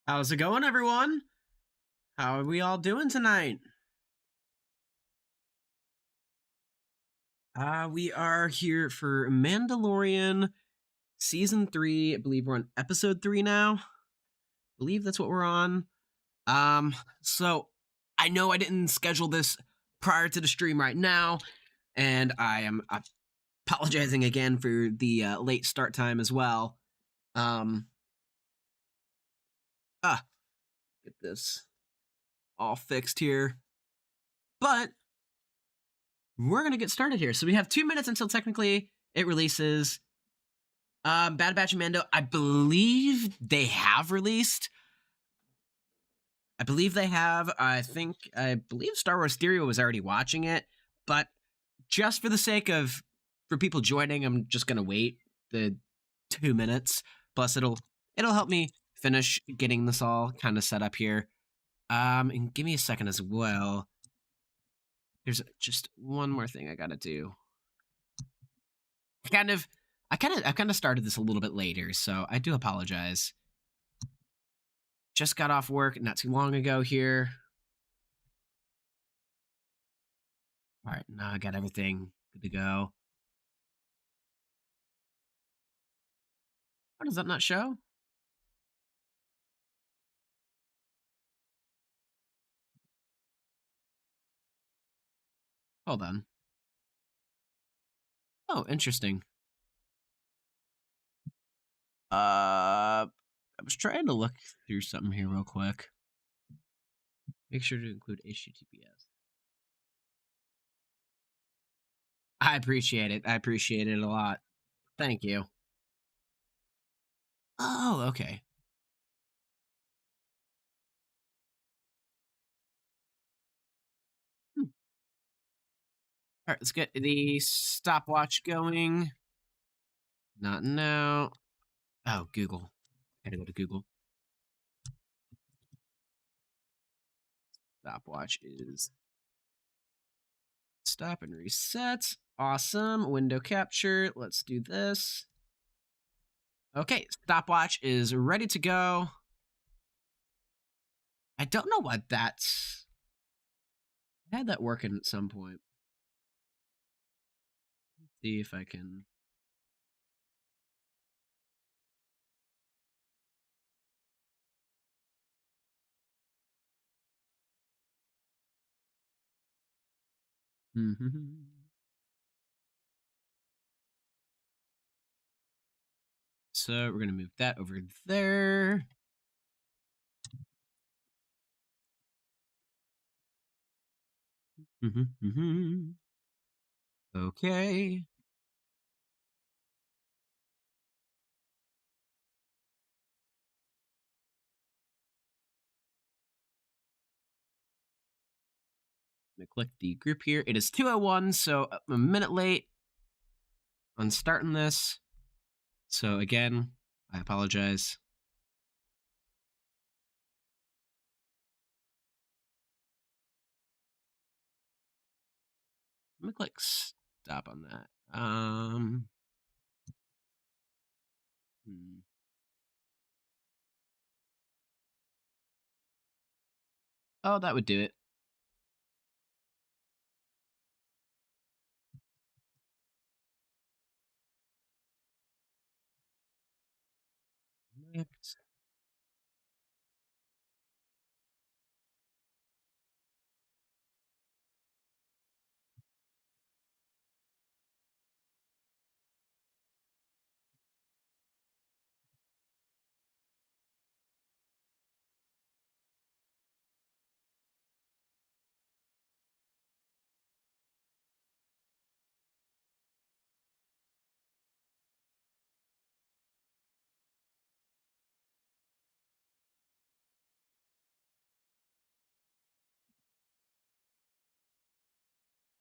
How's it going, everyone? How are we all doing tonight? We are here for Mandalorian season 3. I believe we're on episode 3 now. I believe that's what we're on. So I know I didn't schedule this prior to the stream right now, and I am apologizing again for the late start time as well. Um, get this all fixed here. But we're gonna get started here. So we have 2 minutes until technically it releases. Bad Batch and Mando, I believe they have released. I believe they have. I believe Star Wars Stereo was already watching it, but just for the sake of for people joining, I'm just gonna wait the 2 minutes. Plus, it'll help me finish getting this all kind of set up here. And give me a second as well. There's just one more thing I gotta do. I kind of started this a little bit later, so I do apologize. Just got off work not too long ago here. All right, now I got everything good to go. How does that not show? Hold on. Oh, interesting. I was trying to look through something here real quick. Make sure to include HTTPS. I appreciate it. I appreciate it a lot. Thank you. Oh, okay. All right, let's get the stopwatch going. Not now. Oh, Google. I gotta go to Google. Stopwatch is stop and reset. Awesome. Window capture. Let's do this. Okay, stopwatch is ready to go. I don't know what that's. I had that working at some point. Let's see if I can. So we're gonna move that over there. Okay. I'm gonna click the group here. It is 2:01, so I'm a minute late on starting this. So again, I apologize. I'm gonna click stop on that. Oh, that would do it. Next.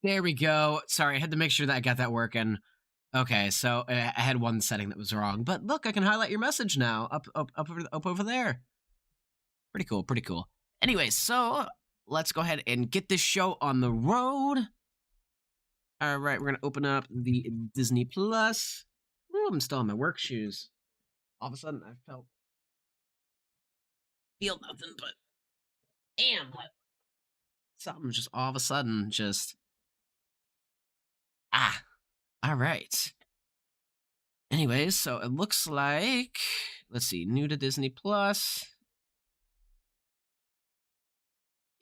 There we go. Sorry, I had to make sure that I got that working. Okay, so I had one setting that was wrong, but look, I can highlight your message now up over there. Pretty cool, pretty cool. Anyway, so let's go ahead and get this show on the road. All right, we're gonna open up the Disney Plus. Ooh, I'm still in my work shoes. All of a sudden, I felt feel nothing, but damn, something just all of a sudden just all right. Anyways, so it looks like, let's see, new to Disney Plus.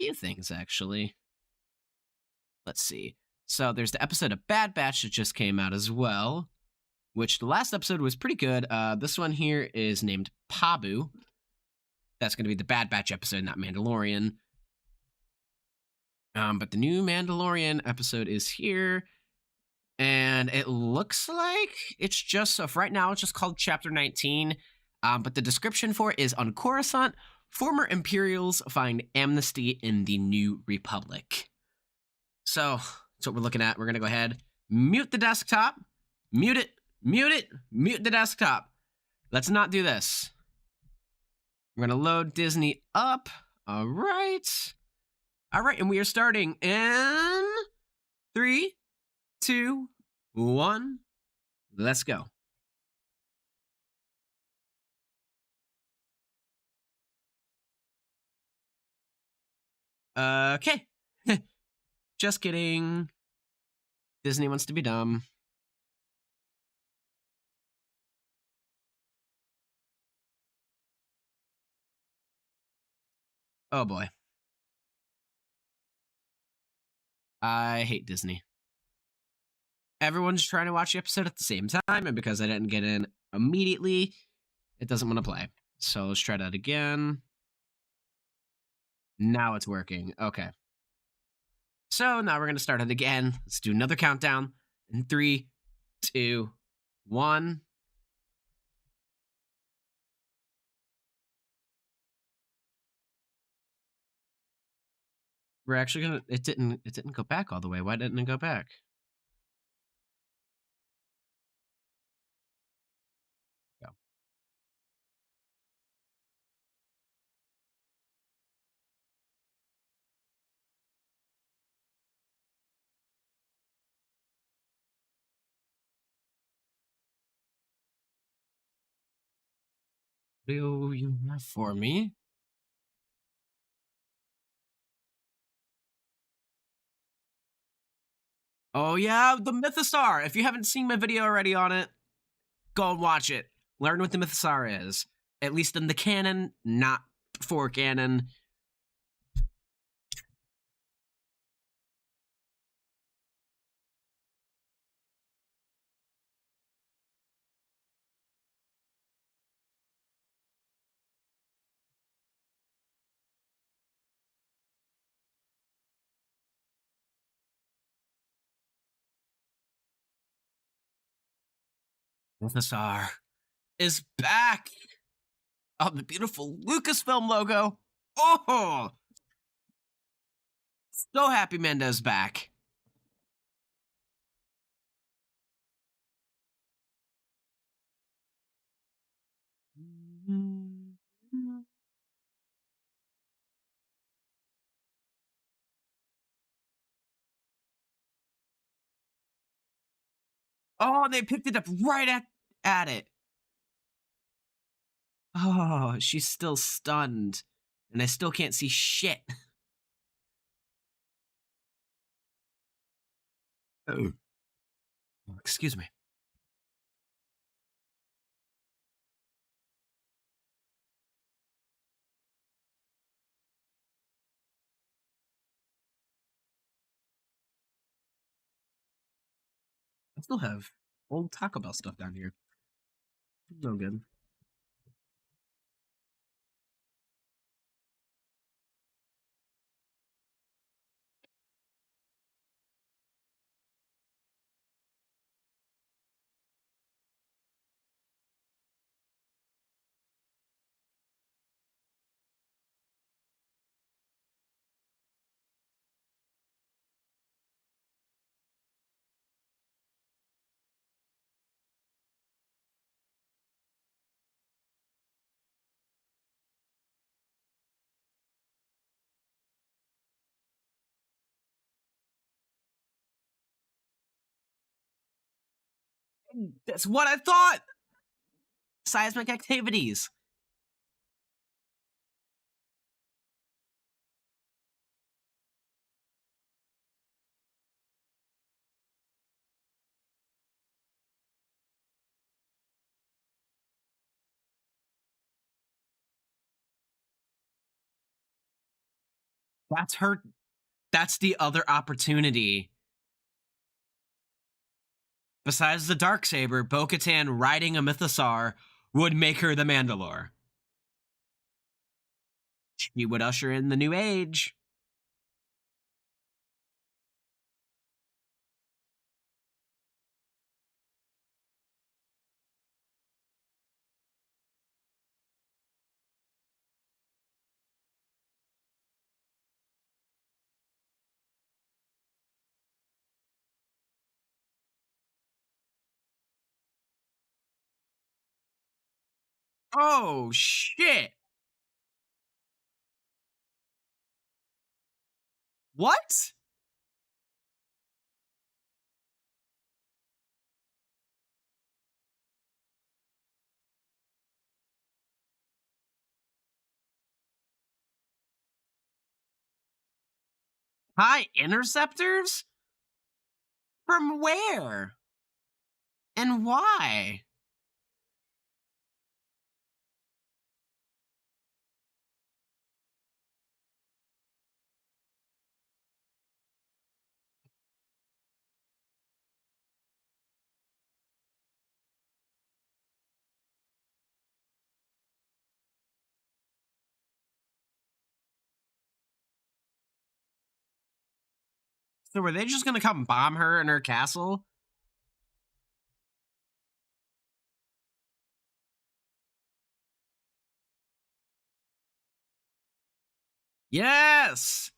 A few things actually. Let's see. So there's the episode of Bad Batch that just came out as well, which the last episode was pretty good. This one here is named Pabu. That's going to be the Bad Batch episode, not Mandalorian. But the new Mandalorian episode is here, and it looks like it's just, so for right now, it's just called Chapter 19. But the description for it is, on Coruscant, former Imperials find amnesty in the New Republic. So that's what we're looking at. We're going to go ahead, mute the desktop, mute it, mute the desktop. Let's not do this. We're going to load Disney up. All right. All right, and we are starting in 3, 2, 1. Let's go. Okay. Just kidding. Disney wants to be dumb. Oh boy. I hate Disney. Everyone's trying to watch the episode at the same time, and because I didn't get in immediately, it doesn't want to play. So let's try that again. Now it's working. Okay. So now we're going to start it again. Let's do another countdown. In 3, 2, 1. We're actually going to, it didn't go back all the way. Why didn't it go back? Go. What do you have for me? Oh yeah, the Mythosaur. If you haven't seen my video already on it, go and watch it. Learn what the Mythosaur is. At least in the canon, not for canon. Mythosaur is back. Oh, the beautiful Lucasfilm logo. Oh, so happy Mando's back. Oh, they picked it up right at it. Oh, she's still stunned. And I still can't see shit. Oh. Excuse me. I still have old Taco Bell stuff down here. No good. That's what I thought! Seismic activities. That's her. That's the other opportunity. Besides the Darksaber, Bo-Katan riding a Mythosaur would make her the Mandalore. She would usher in the new age. Oh, shit. What? High interceptors? From where? And why? So were they just gonna come bomb her in her castle? Yes!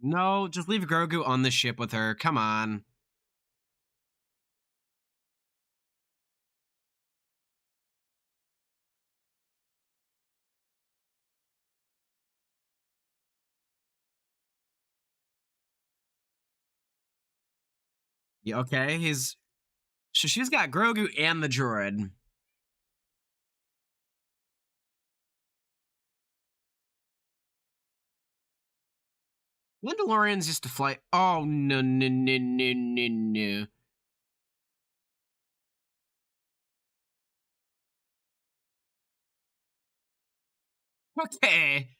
No, just leave Grogu on the ship with her. Come on. Yeah, okay, she's got Grogu and the droid. Mandalorians used to fly. Oh, no, no, no, no, no, no. Okay.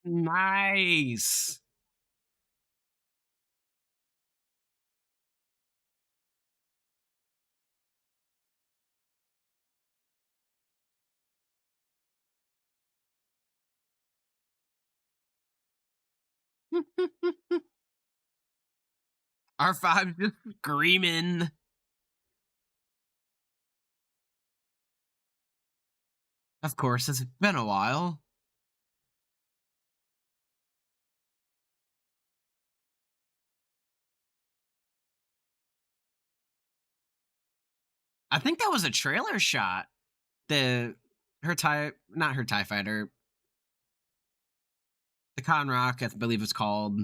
Nice. R5 just screaming. Of course, it's been a while. I think that was a trailer shot. The her tie, not her tie fighter, the Conrock, I believe it's called.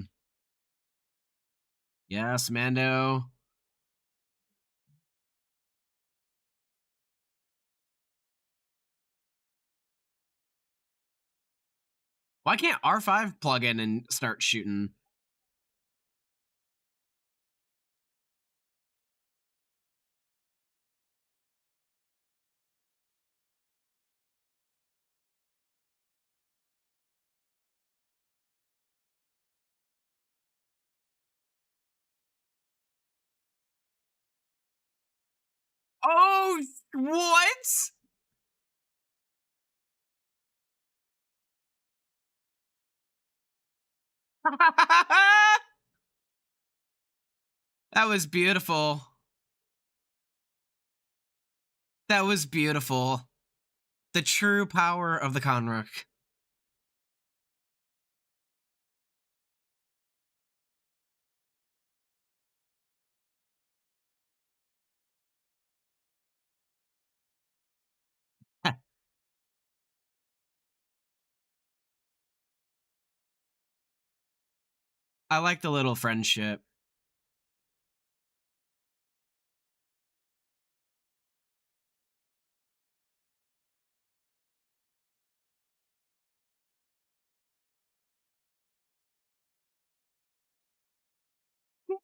Yes, Mando. Why can't R5 plug in and start shooting? Oh, what? That was beautiful. That was beautiful. The true power of the Conrock. I like the little friendship.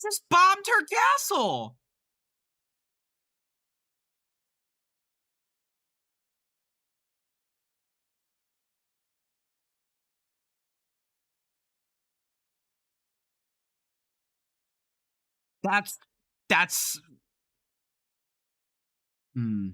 just bombed her castle. That's hmm.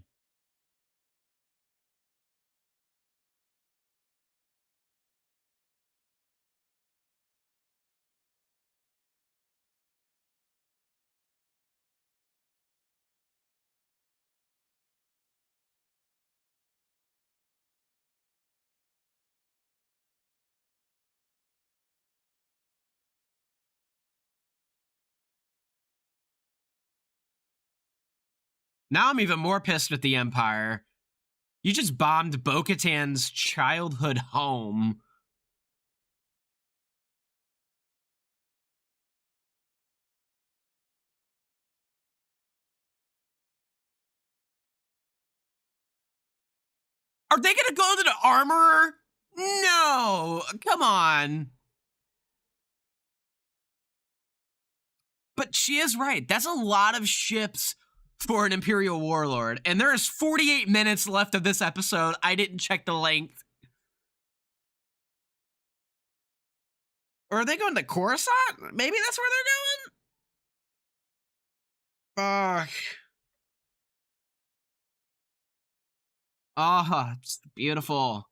Now I'm even more pissed at the Empire. You just bombed Bo-Katan's childhood home. Are they gonna go to the armorer? No, come on. But she is right. That's a lot of ships for an Imperial warlord. And there is 48 minutes left of this episode. I didn't check the length. Or are they going to Coruscant? Maybe that's where they're going? Fuck. Ah, it's beautiful.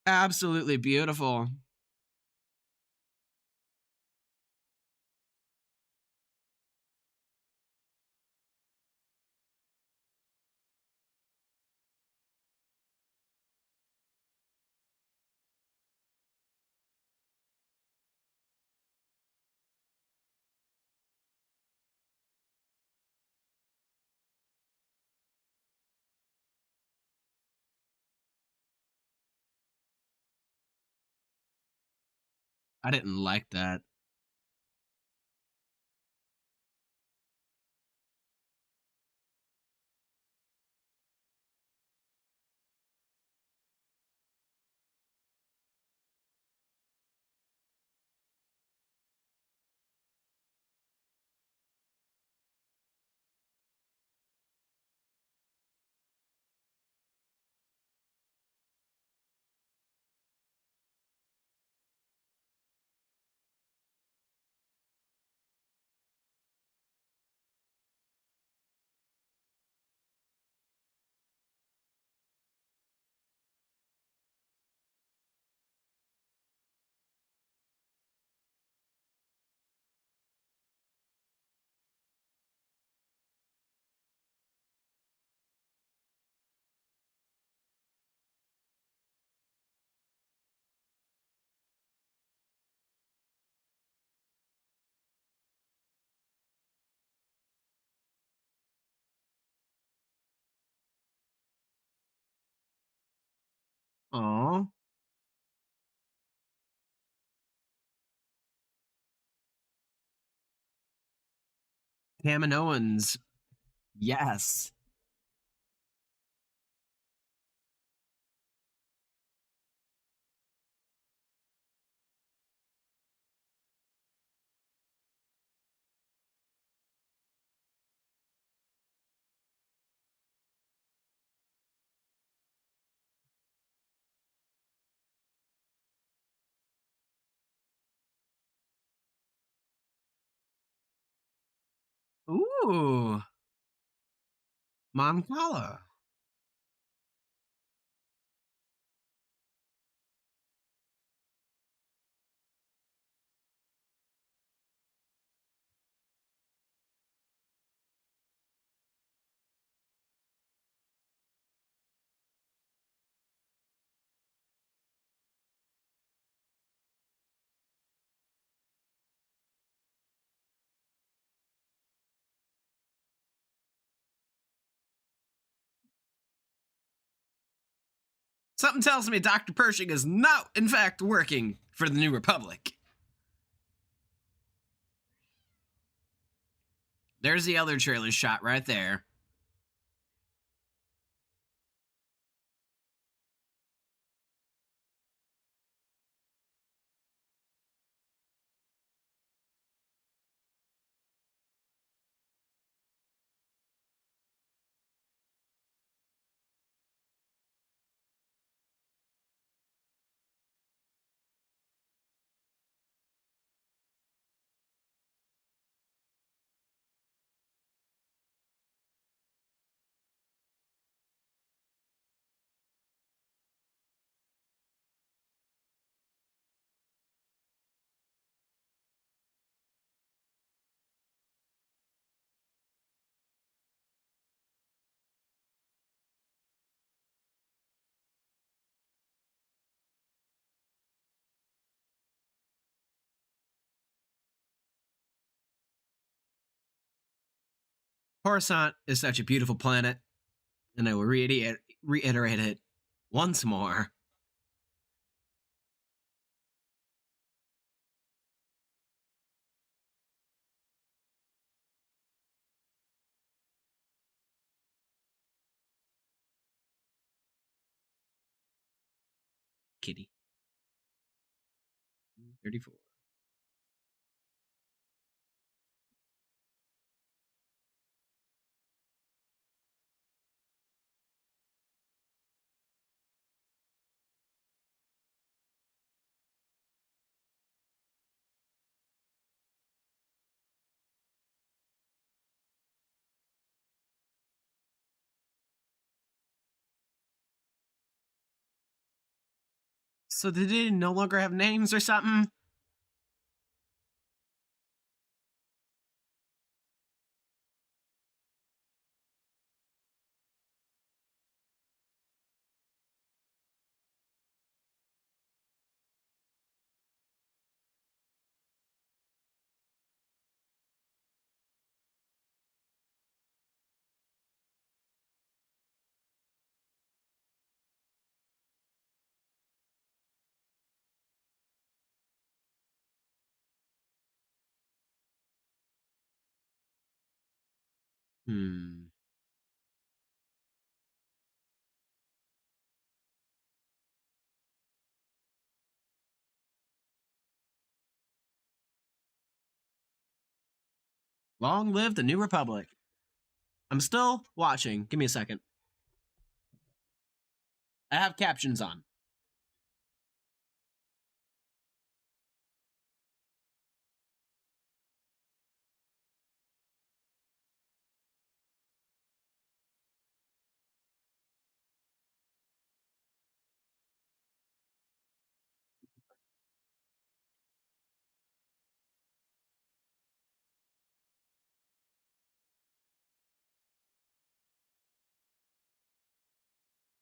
Absolutely beautiful. I didn't like that. Oh, Kaminoans. Yes. Ooh, Moncala. Something tells me Dr. Pershing is not, in fact, working for the New Republic. There's the other trailer shot right there. Coruscant is such a beautiful planet, and I will reiterate it once more. Kitty. 34. So did they no longer have names or something? Hmm. Long live the New Republic. I'm still watching. Give me a second. I have captions on.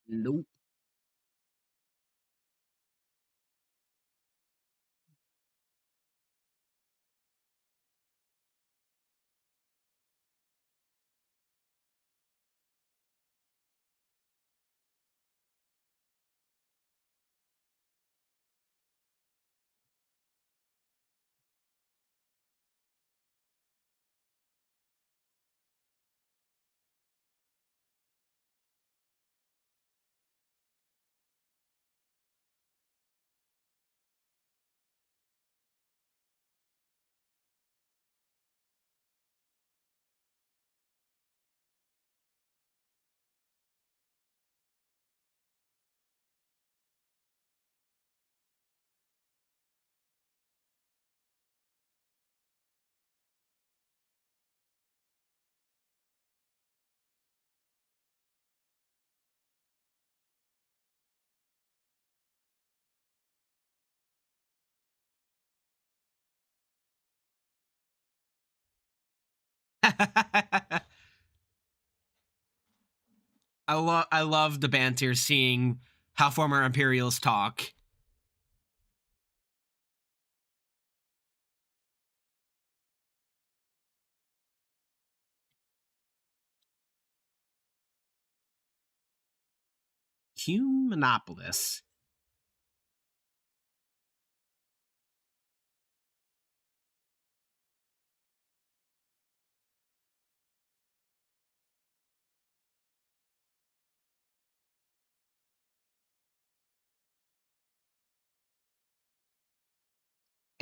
Nope. I love the banter seeing how former Imperials talk. Humanopolis.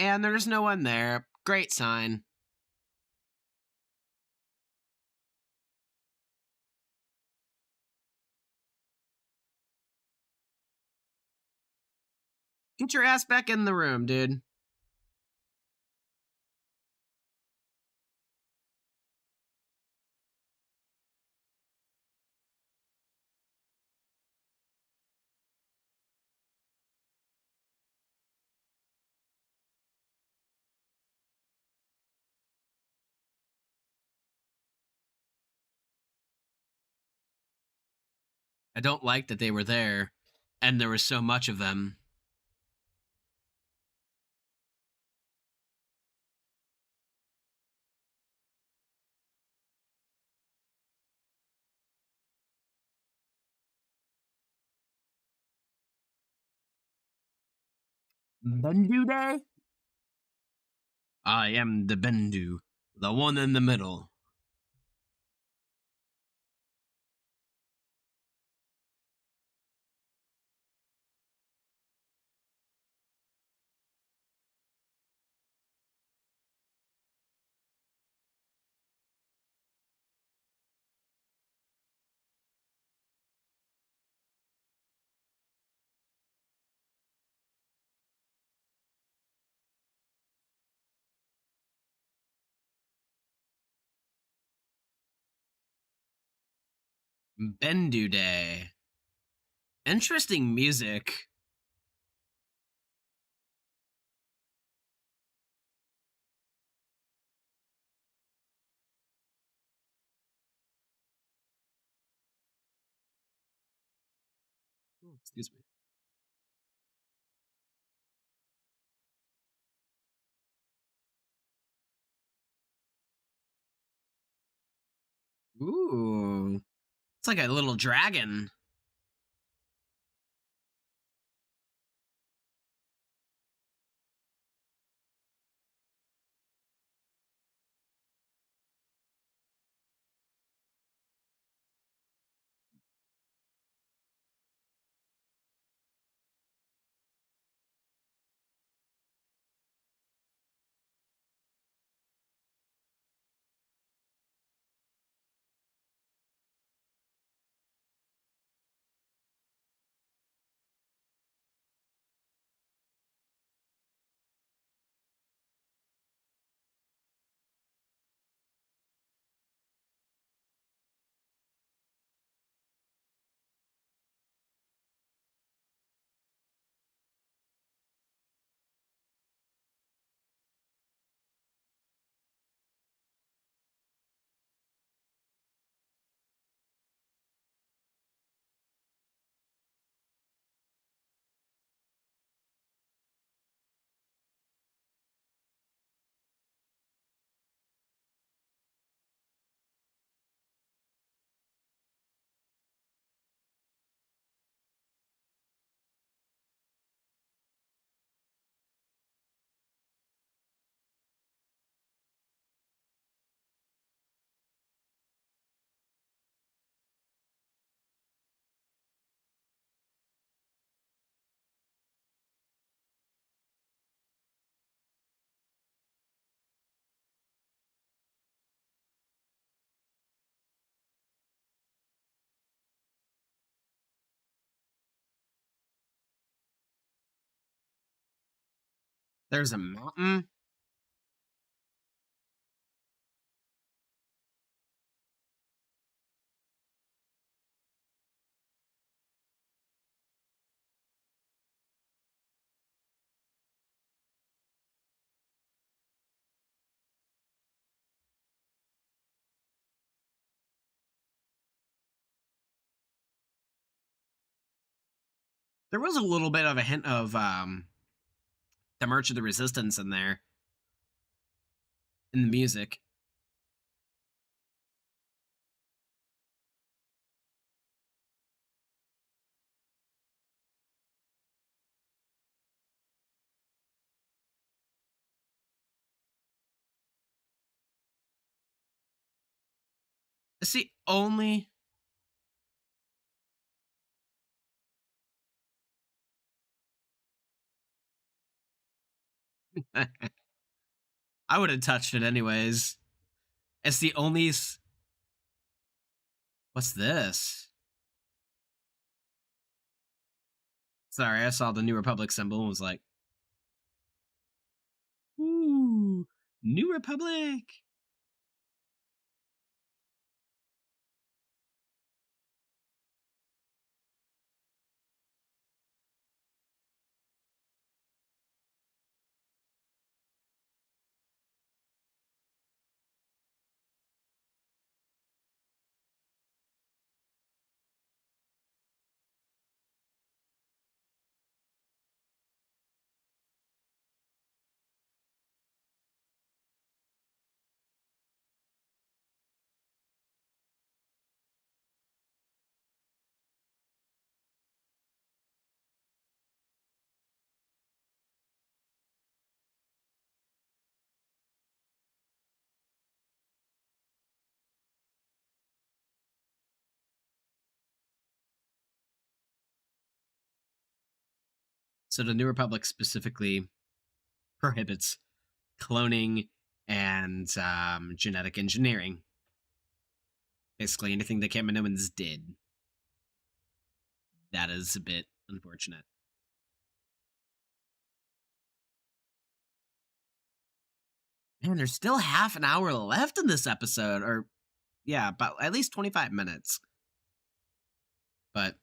And there's no one there. Great sign. Get your ass back in the room, dude. I don't like that they were there, and there was so much of them. Bendu Day? I am the Bendu, the one in the middle. Bendu Day. Interesting music. Oh, excuse me. Ooh. It's like a little dragon. There's a mountain. There was a little bit of a hint of the March of the Resistance in there in the music. See, only I would have touched it anyways. It's the only. What's this? Sorry, I saw the New Republic symbol and was like, "Ooh, New Republic." So the New Republic specifically prohibits cloning and genetic engineering. Basically, anything the Kaminoans did. That is a bit unfortunate. Man, there's still half an hour left in this episode, or yeah, about at least 25 minutes. But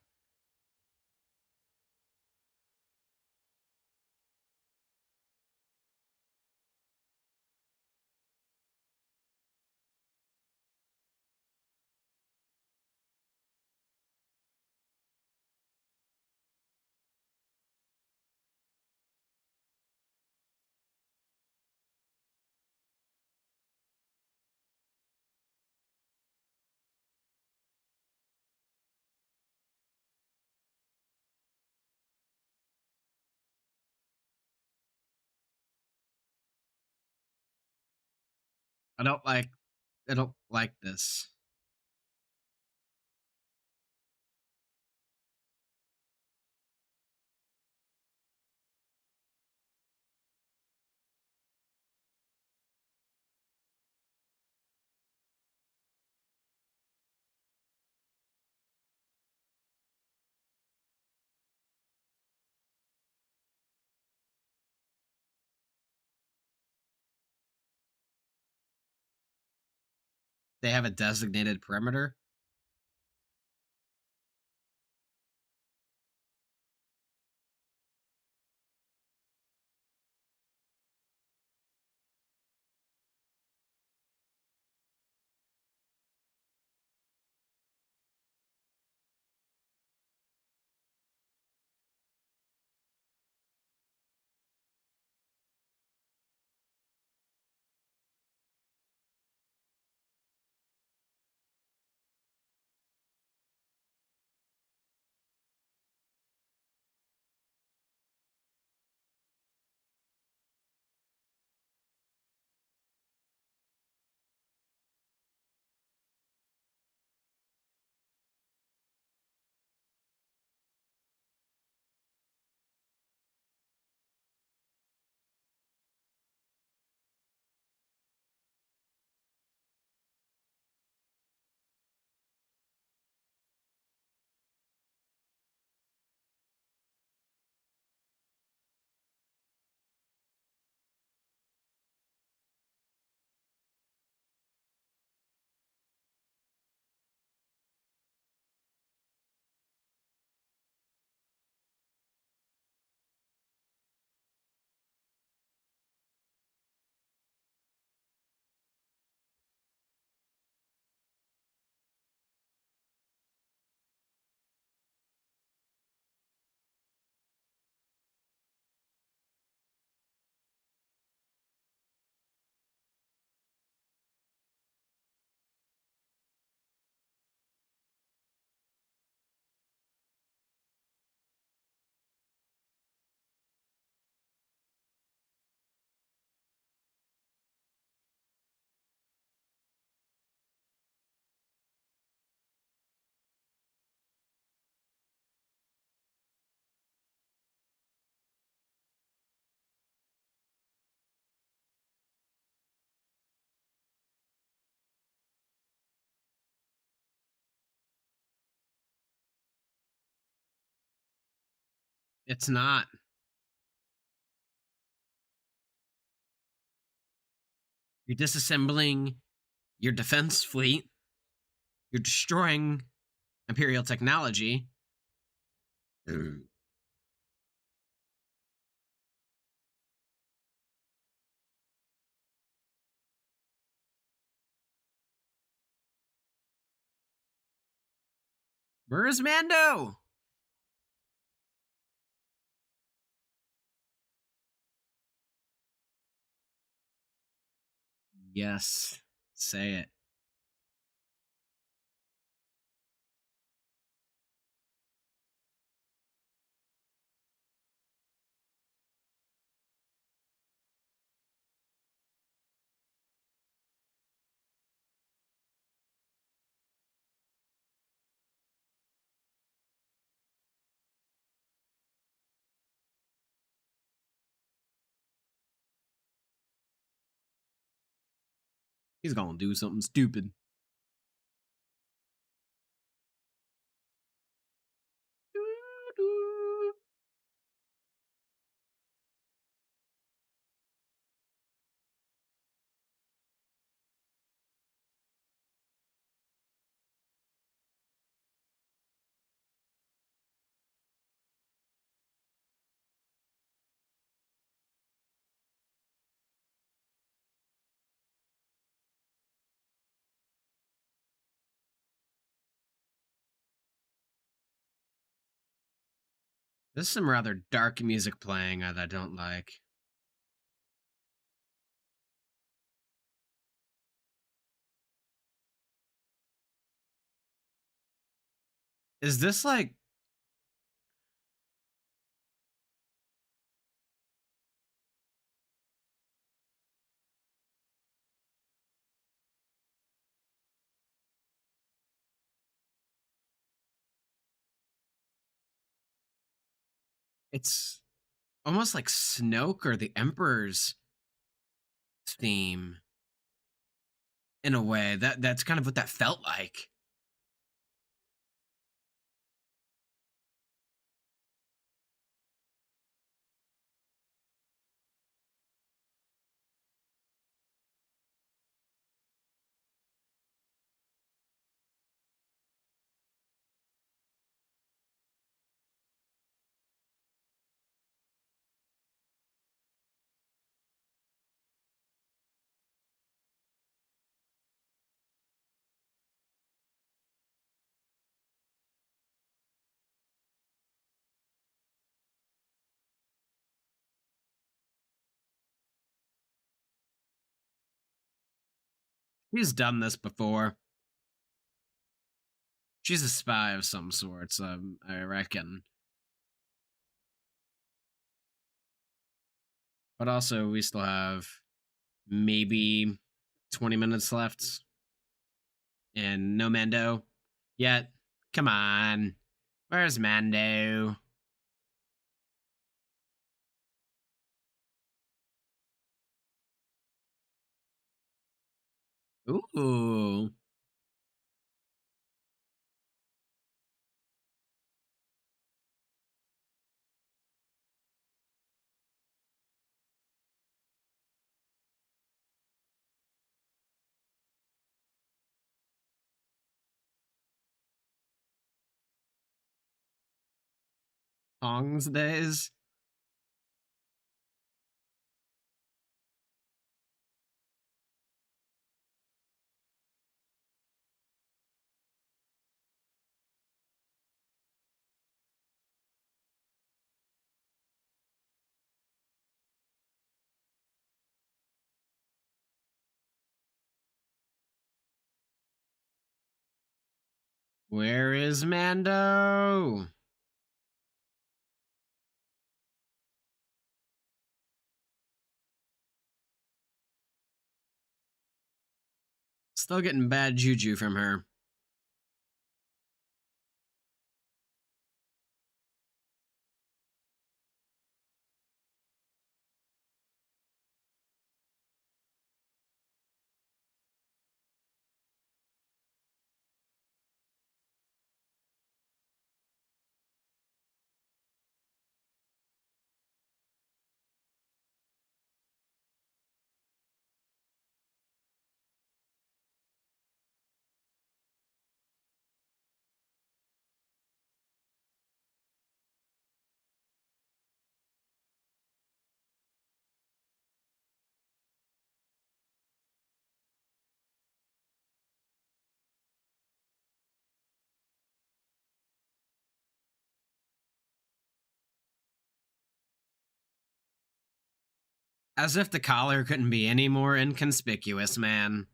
I don't like this. They have a designated perimeter. It's not. You're disassembling your defense fleet. You're destroying Imperial technology. Where is Mando? Yes. Say it. He's gonna do something stupid. There's some rather dark music playing that I don't like. Is this like... It's almost like Snoke or the Emperor's theme in a way. That's kind of what that felt like. She's done this before. She's a spy of some sorts, I reckon. But also, we still have maybe 20 minutes left. And no Mando yet. Come on. Where's Mando? Ooh. Kong's days. Where is Mando? Still getting bad juju from her. As if the collar couldn't be any more inconspicuous, man.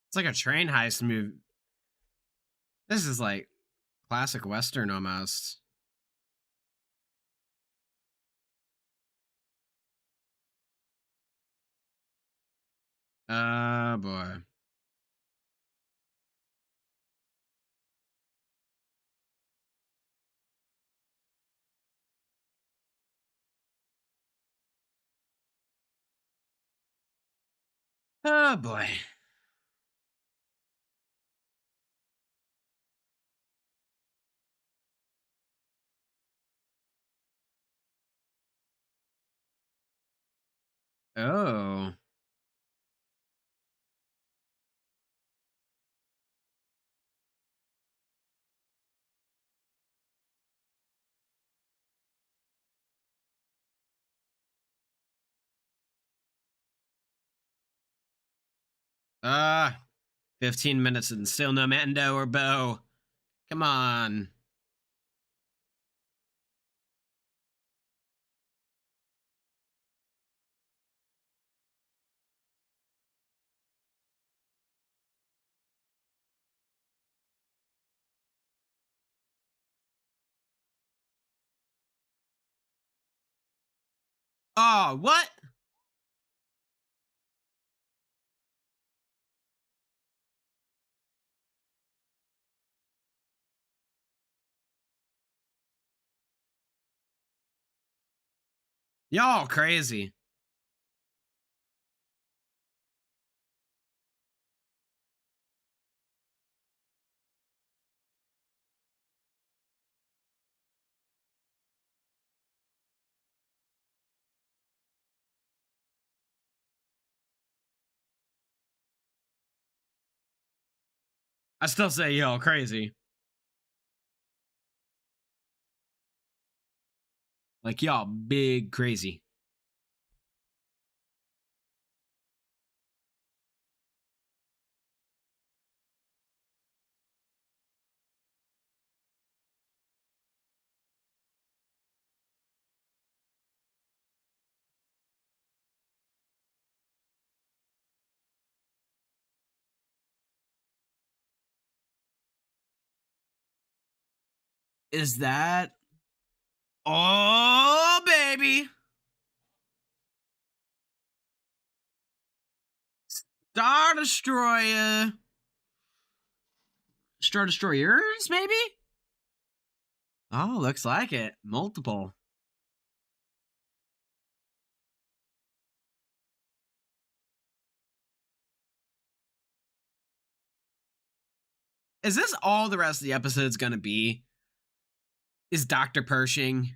It's like a train heist movie. This is like classic Western almost. Boy. Oh boy. Oh. Ah, 15 minutes and still no Mando or Bo. Come on. Oh, what? Y'all crazy. I still say y'all crazy. Like y'all big crazy. Is that? Oh, baby. Star Destroyer. Star Destroyers, maybe? Oh, looks like it. Multiple. Is this all the rest of the episode's gonna be? Is Dr. Pershing?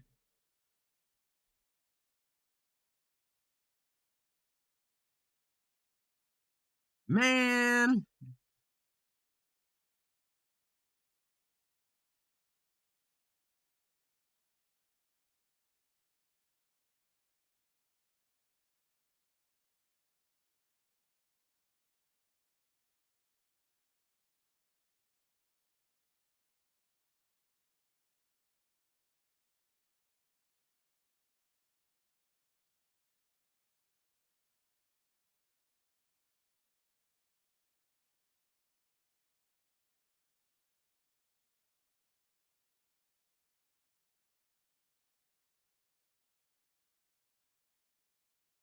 Man.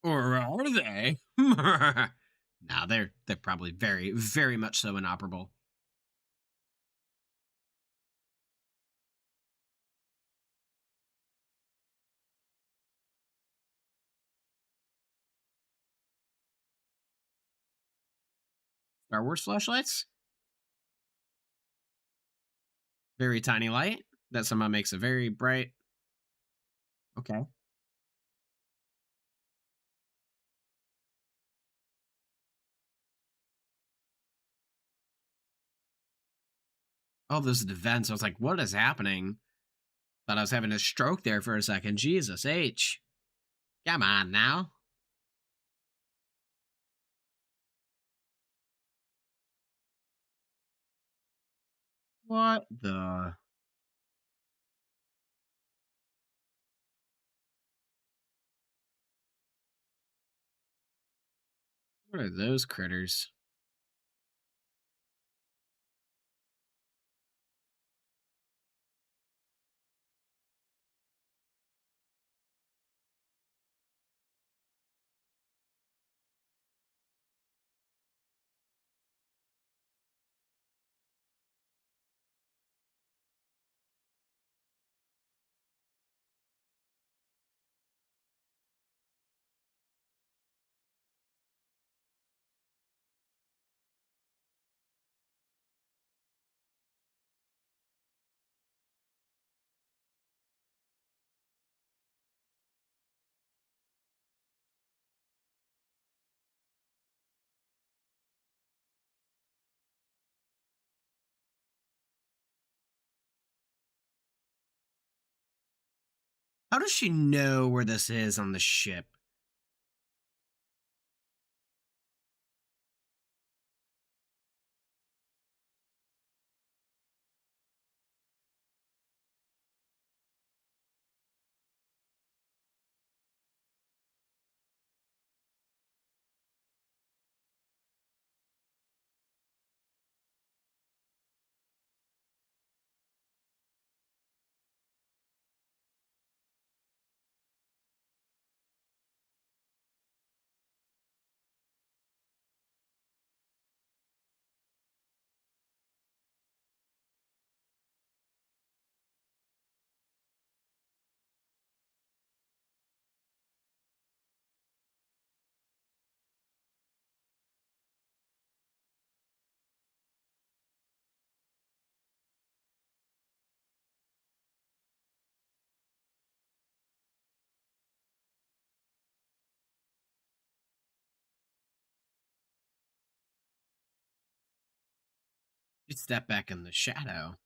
Or are they? No, they're probably very, very much so inoperable. Star Wars flashlights? Very tiny light that somehow makes a very bright. Okay. Oh, those events. I was like, what is happening? Thought I was having a stroke there for a second. Jesus H. Come on now. What the? What are those critters? How does she know where this is on the ship? You step back in the shadow.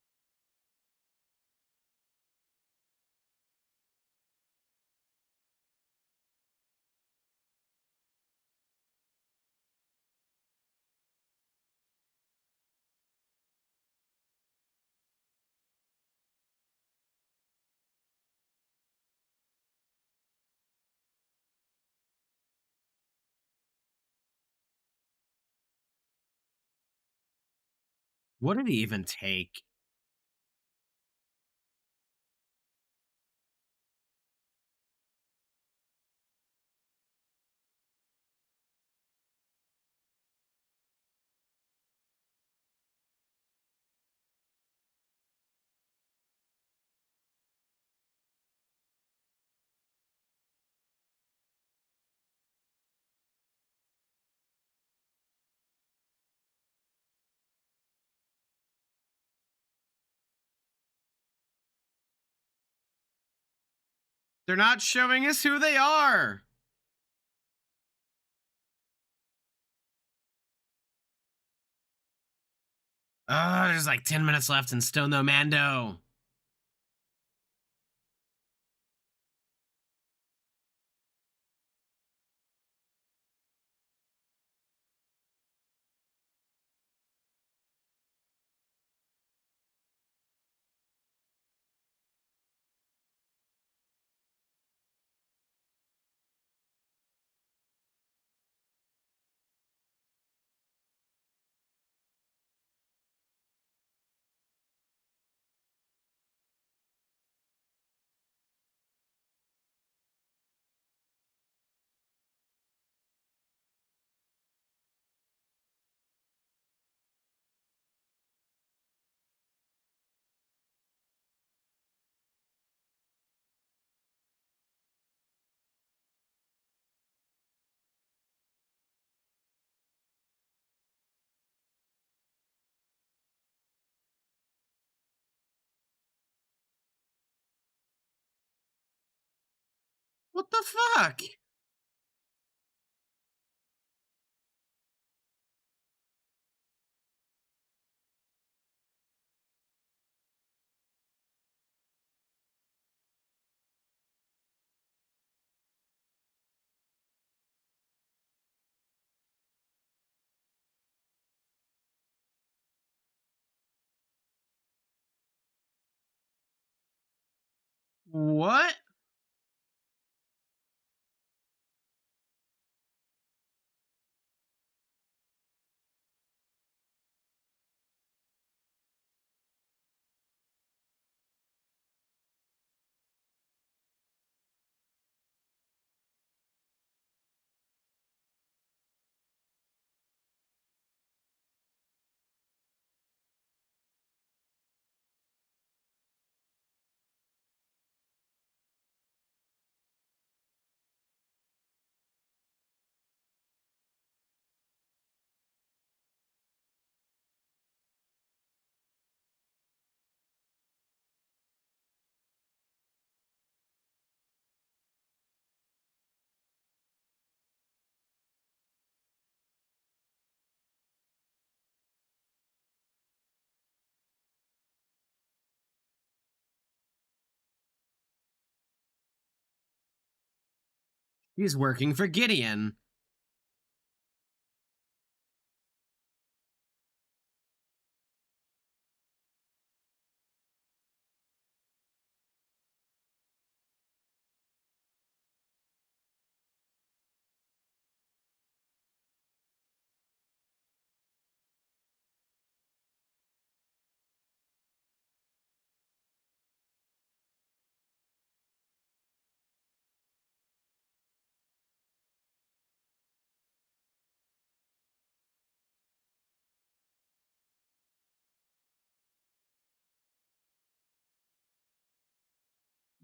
What did he even take? They're not showing us who they are. There's like 10 minutes left and still no Mando. What the fuck? What? He's working for Gideon.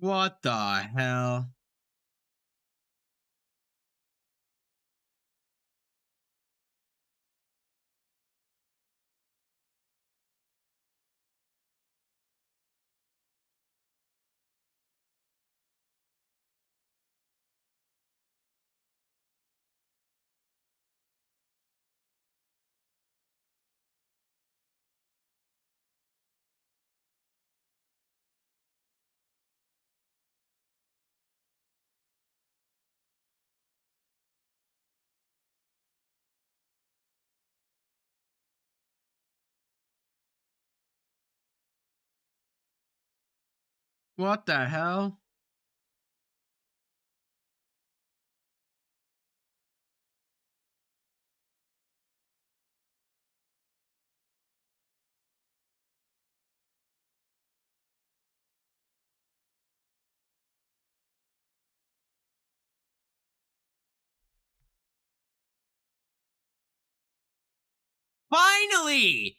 What the hell? What the hell? Finally!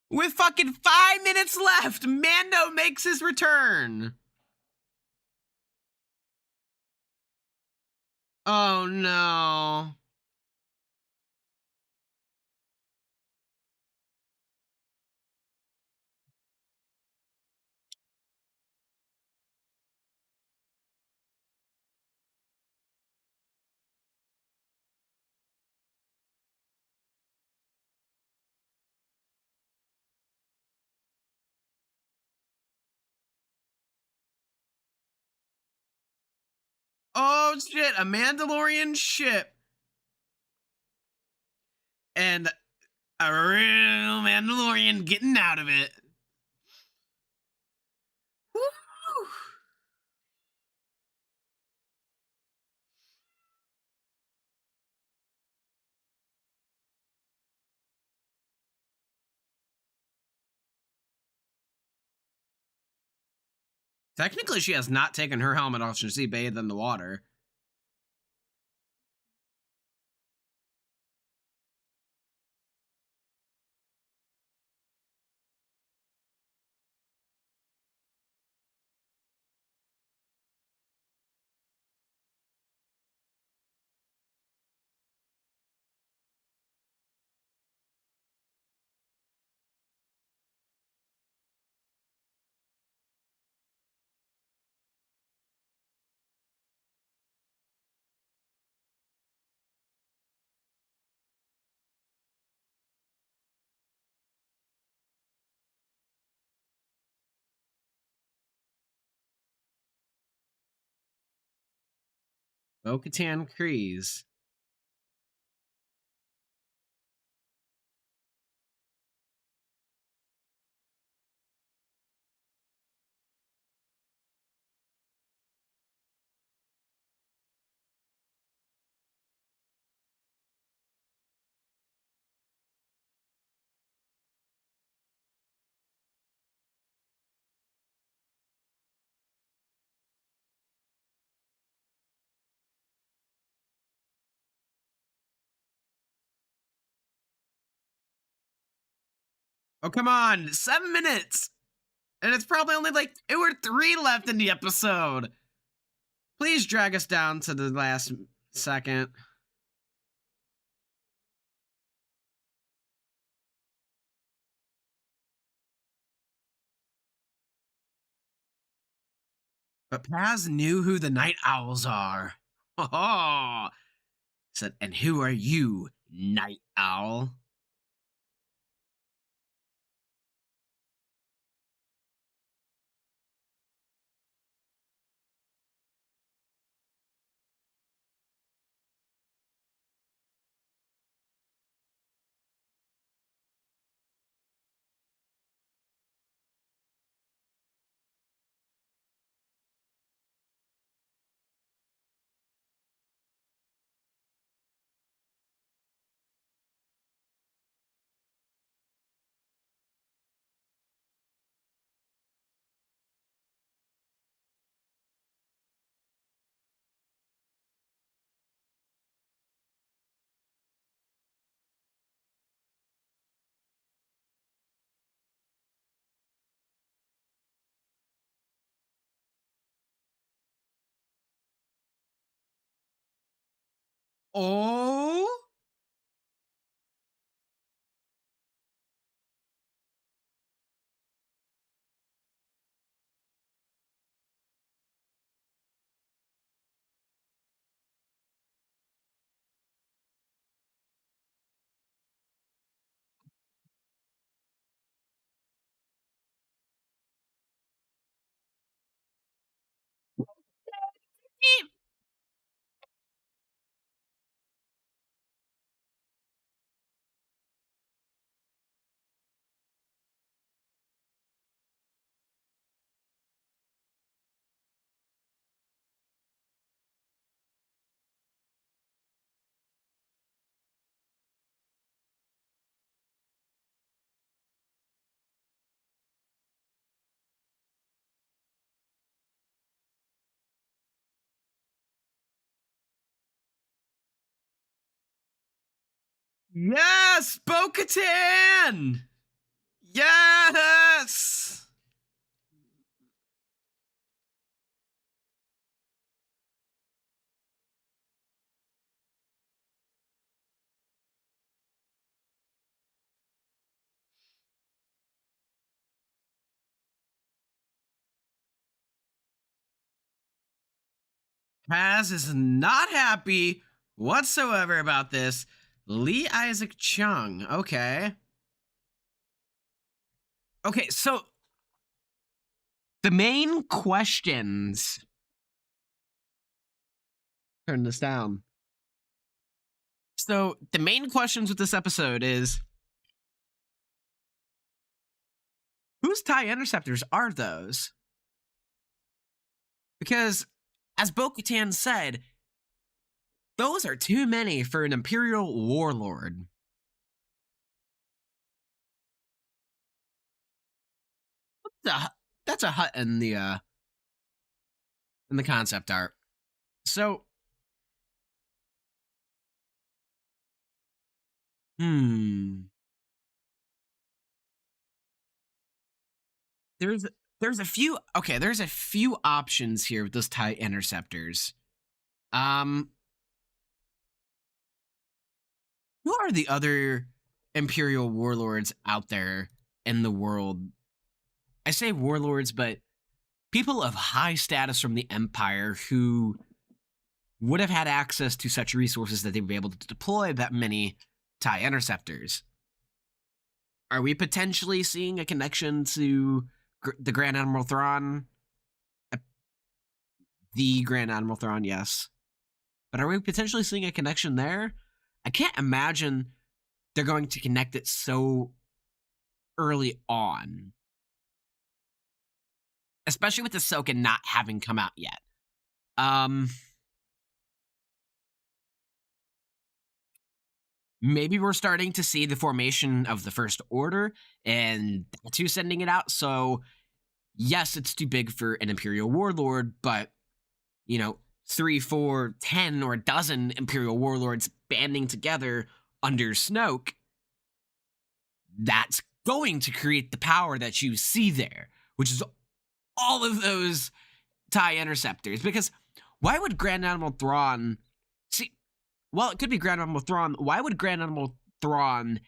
With fucking 5 minutes left, Mando makes his return. Oh no. Oh shit, a Mandalorian ship. And a real Mandalorian getting out of it. Woo! Technically, she has not taken her helmet off since she bathed in the water. Bo-Katan Kryze. Oh, come on. 7 minutes. And it's probably only like 2 or 3 left in the episode. Please drag us down to the last second. But Paz knew who the Night Owls are. Oh, said, and who are you, Night Owl? Oh? Yes, Bo-Katan! Yes! Paz is not happy whatsoever about this. Lee Isaac Chung. Okay. Okay, so the main questions. Turn this down. So the main questions with this episode is, whose TIE interceptors are those? Because, as Bo-Katan said, those are too many for an Imperial warlord. That's a hut in the concept art. So, there's a few there's a few options here with those TIE interceptors. Who are the other Imperial warlords out there in the world? I say warlords, but people of high status from the Empire who would have had access to such resources that they would be able to deploy that many TIE interceptors. Are we potentially seeing a connection to the Grand Admiral Thrawn? The Grand Admiral Thrawn, yes. But are we potentially seeing a connection there? I can't imagine they're going to connect it so early on. Especially with Ahsoka not having come out yet. Maybe we're starting to see the formation of the First Order, and that's who's sending it out. So, yes, it's too big for an Imperial warlord, but, 3, 4, 10, or a dozen Imperial warlords banding together under Snoke, that's going to create the power that you see there, which is all of those TIE interceptors. Because why would Grand Admiral Thrawn... Well, it could be Grand Admiral Thrawn. Why would Grand Admiral Thrawn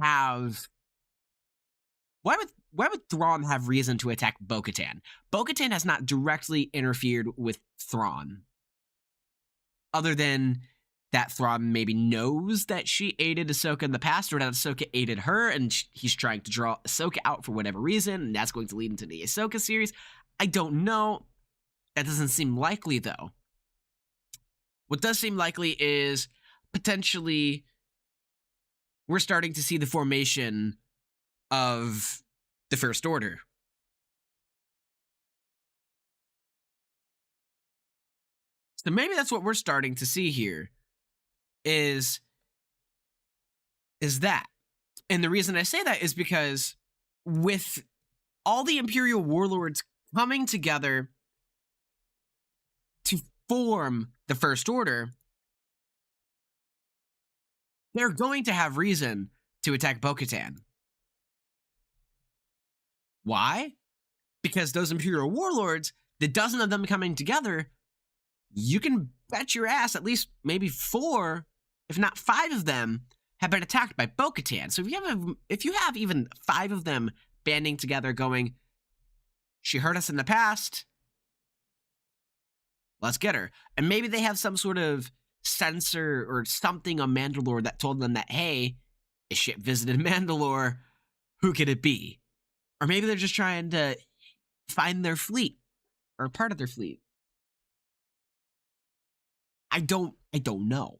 have... Why would Thrawn have reason to attack Bo-Katan? Bo-Katan has not directly interfered with Thrawn. Other than that Thrawn maybe knows that she aided Ahsoka in the past, or that Ahsoka aided her, and he's trying to draw Ahsoka out for whatever reason, and that's going to lead into the Ahsoka series. I don't know. That doesn't seem likely, though. What does seem likely is potentially we're starting to see the formation of the First Order. So maybe that's what we're starting to see here is that. And the reason I say that is because with all the Imperial warlords coming together to form the First Order, they're going to have reason to attack Bo-Katan. Why? Because those Imperial warlords, the dozen of them coming together, you can bet your ass at least maybe 4 if not 5 of them, have been attacked by Bo-Katan. So if you have even 5 of them banding together, going, she hurt us in the past, let's get her. And maybe they have some sort of sensor or something on Mandalore that told them that, hey, a ship visited Mandalore. Who could it be? Or maybe they're just trying to find their fleet or part of their fleet. I don't know.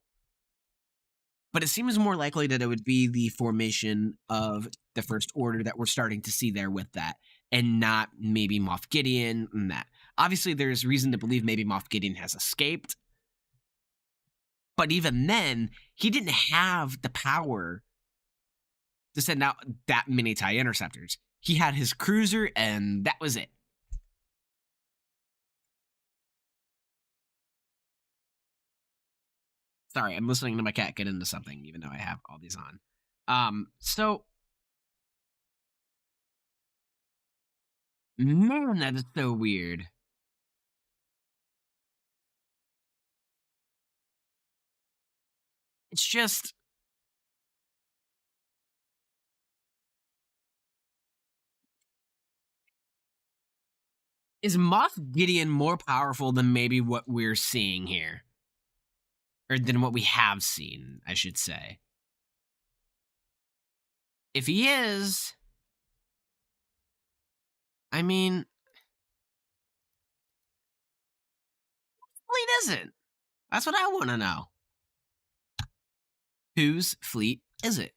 But it seems more likely that it would be the formation of the First Order that we're starting to see there with that, and not maybe Moff Gideon and that. Obviously, there's reason to believe maybe Moff Gideon has escaped. But even then, he didn't have the power to send out that many TIE interceptors. He had his cruiser, and that was it. Sorry, I'm listening to my cat get into something, even though I have all these on. So, man, that is so weird. It's just, is Moff Gideon more powerful than maybe what we're seeing here? Or than what we have seen, I should say. If he is, I mean, fleet isn't. That's what I want to know. Whose fleet is it?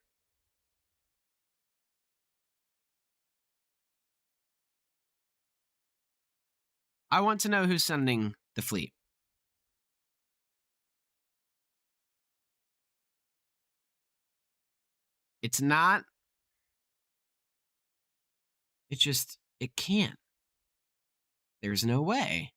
I want to know who's sending the fleet. It's not. It just, it can't. There's no way.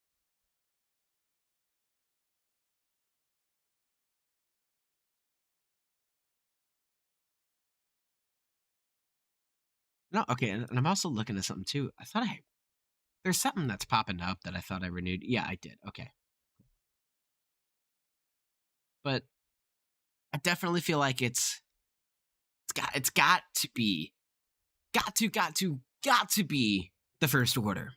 No, okay, and I'm also looking at something too. There's something that's popping up that I thought I renewed. Yeah, I did. Okay. But I definitely feel like it's got to be, got to be the First Order.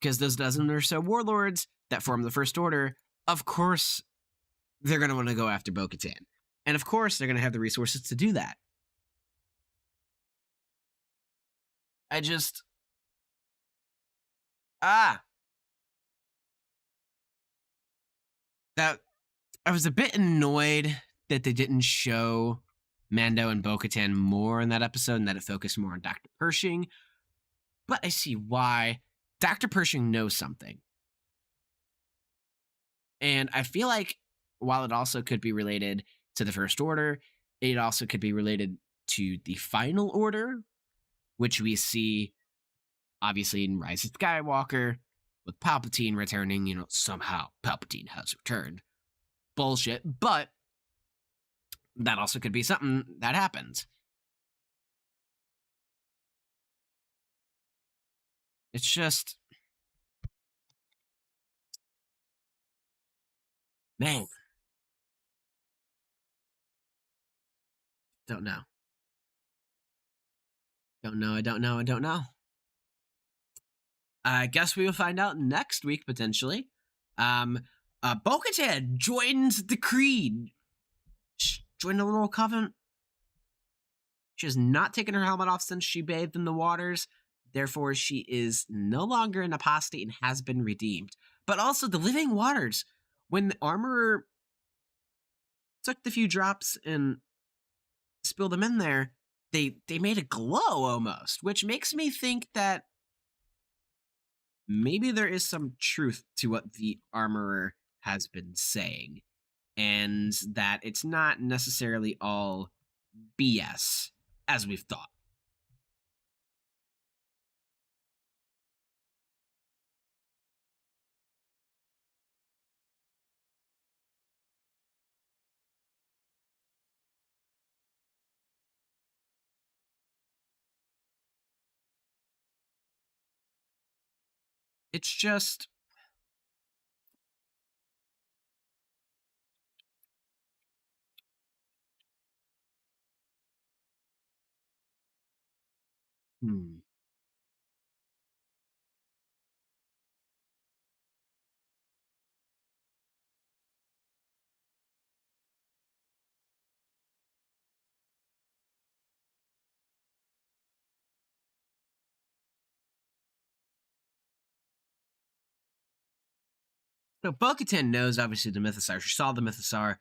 Because those dozen or so warlords that form the First Order, of course, they're going to want to go after Bo-Katan. And of course, they're going to have the resources to do that. I just... That... I was a bit annoyed that they didn't show Mando and Bo-Katan more in that episode and that it focused more on Dr. Pershing. But I see why. Dr. Pershing knows something. And I feel like while it also could be related to the First Order, it also could be related to the Final Order, which we see obviously in Rise of Skywalker, with Palpatine returning. Somehow Palpatine has returned. Bullshit. But that also could be something that happens. It's just... Man. Don't know. I don't know. I guess we will find out next week, potentially. Bo-Katan joins the Creed. Joined a little covenant. She has not taken her helmet off since she bathed in the waters. Therefore, she is no longer an apostate and has been redeemed. But also, the living waters. When the armorer took the few drops and spilled them in there, they made a glow almost, which makes me think that maybe there is some truth to what the armorer has been saying, and that it's not necessarily all BS as we've thought. It's just... Hmm. So Bo-Katan knows obviously the Mythosaur. She saw the Mythosaur.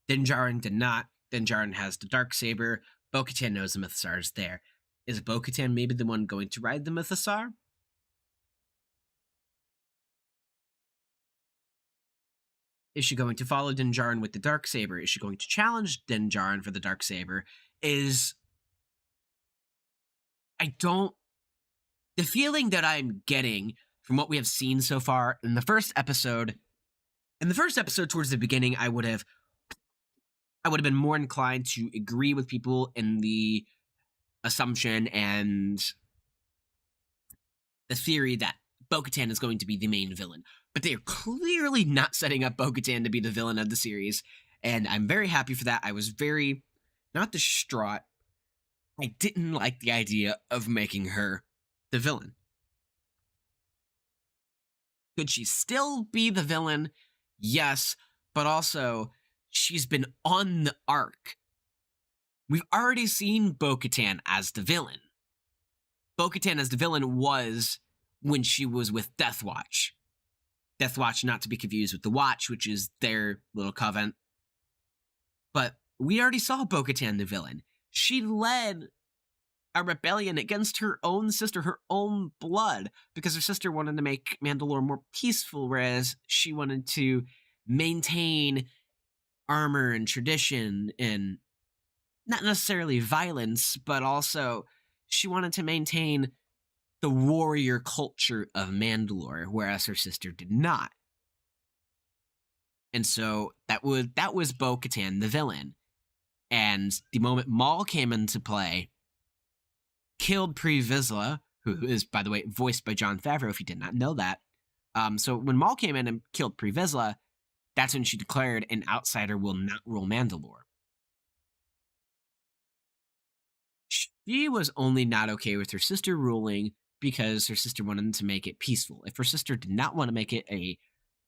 Din Djarin did not. Din Djarin has the dark saber. Bo-Katan knows the Mythosaur is there. Is Bo-Katan maybe the one going to ride the Mythosaur? Is she going to follow Din Djarin with the dark saber? Is she going to challenge Din Djarin for the dark saber? Is I don't the feeling that I'm getting from what we have seen so far in the first episode. In the first episode, towards the beginning, I would have been more inclined to agree with people in the assumption and the theory that Bo-Katan is going to be the main villain. But they are clearly not setting up Bo-Katan to be the villain of the series. And I'm very happy for that. I was very, not distraught. I didn't like the idea of making her the villain. Could she still be the villain? Yes. But also, she's been on the arc. We've already seen Bo-Katan as the villain. Bo-Katan as the villain was when she was with Death Watch. Death Watch, not to be confused with the Watch, which is their little coven. But we already saw Bo-Katan the villain. She led a rebellion against her own sister, her own blood, because her sister wanted to make Mandalore more peaceful, whereas she wanted to maintain armor and tradition and not necessarily violence, but also she wanted to maintain the warrior culture of Mandalore, whereas her sister did not. And so that was Bo-Katan, the villain. And the moment Maul came into play, killed Pre Vizsla, who is, by the way, voiced by Jon Favreau, if you did not know that. So when Maul came in and killed Pre Vizsla, that's when she declared an outsider will not rule Mandalore. She was only not okay with her sister ruling because her sister wanted to make it peaceful. If her sister did not want to make it a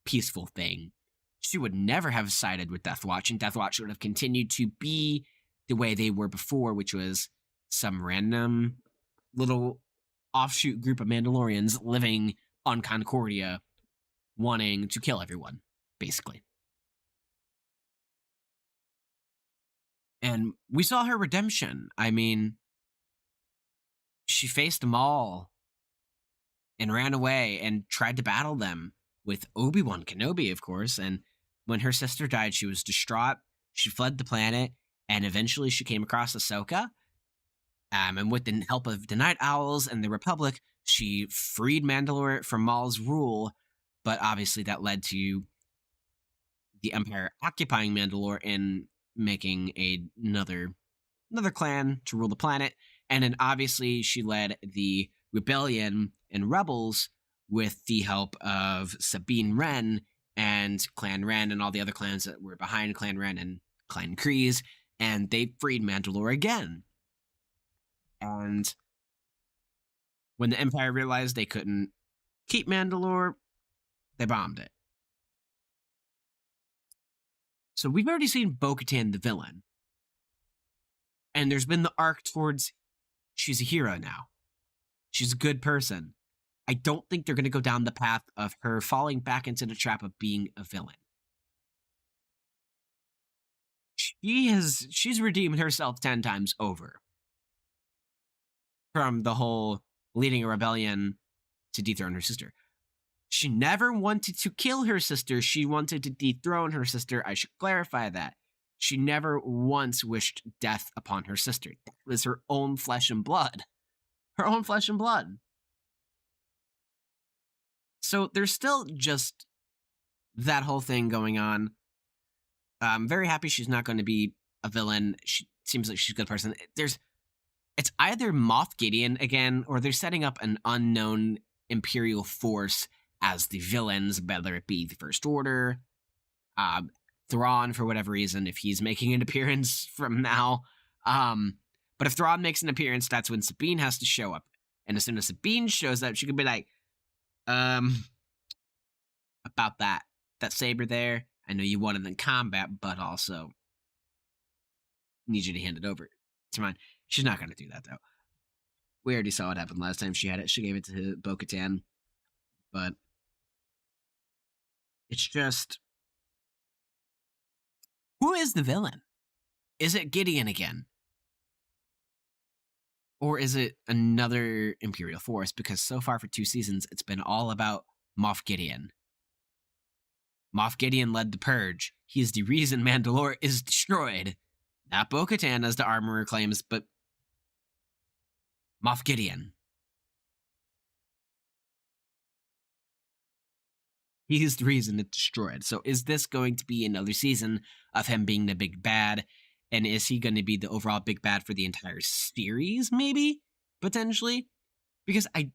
peaceful thing, she would never have sided with Death Watch, and Death Watch would have continued to be the way they were before, which was some random little offshoot group of Mandalorians living on Concordia, wanting to kill everyone, basically. And we saw her redemption. I mean, she faced Maul and ran away and tried to battle them with Obi-Wan Kenobi, of course. And when her sister died, she was distraught. She fled the planet, and eventually she came across Ahsoka. And with the help of the Night Owls and the Republic, she freed Mandalore from Maul's rule. But obviously that led to the Empire occupying Mandalore and making another clan to rule the planet. And then obviously she led the rebellion and rebels with the help of Sabine Wren and Clan Wren and all the other clans that were behind Clan Wren and Clan Kryze, and they freed Mandalore again. And when the Empire realized they couldn't keep Mandalore, they bombed it. So we've already seen Bo-Katan the villain. And there's been the arc towards she's a hero now. She's a good person. I don't think they're going to go down the path of her falling back into the trap of being a villain. She's redeemed herself 10 times over from the whole leading a rebellion to dethrone her sister. She never wanted to kill her sister. She wanted to dethrone her sister. I should clarify that. She never once wished death upon her sister. That was her own flesh and blood. Her own flesh and blood. So there's still just that whole thing going on. I'm very happy she's not going to be a villain. She seems like she's a good person. It's either Moff Gideon again, or they're setting up an unknown Imperial force as the villains, whether it be the First Order, Thrawn for whatever reason, if he's making an appearance from now. But if Thrawn makes an appearance, that's when Sabine has to show up. And as soon as Sabine shows up, she could be like, about that saber there. I know you won it in combat, but also need you to hand it over. It's mine. She's not going to do that, though. We already saw what happened last time she had it. She gave it to Bo-Katan. But it's just... who is the villain? Is it Gideon again? Or is it another Imperial force? Because so far for 2 seasons, it's been all about Moff Gideon. Moff Gideon led the Purge. He is the reason Mandalore is destroyed. Not Bo-Katan, as the Armorer claims, but Moff Gideon. He's the reason it's destroyed. So is this going to be another season of him being the big bad? And is he going to be the overall big bad for the entire series, maybe? Potentially? Because, I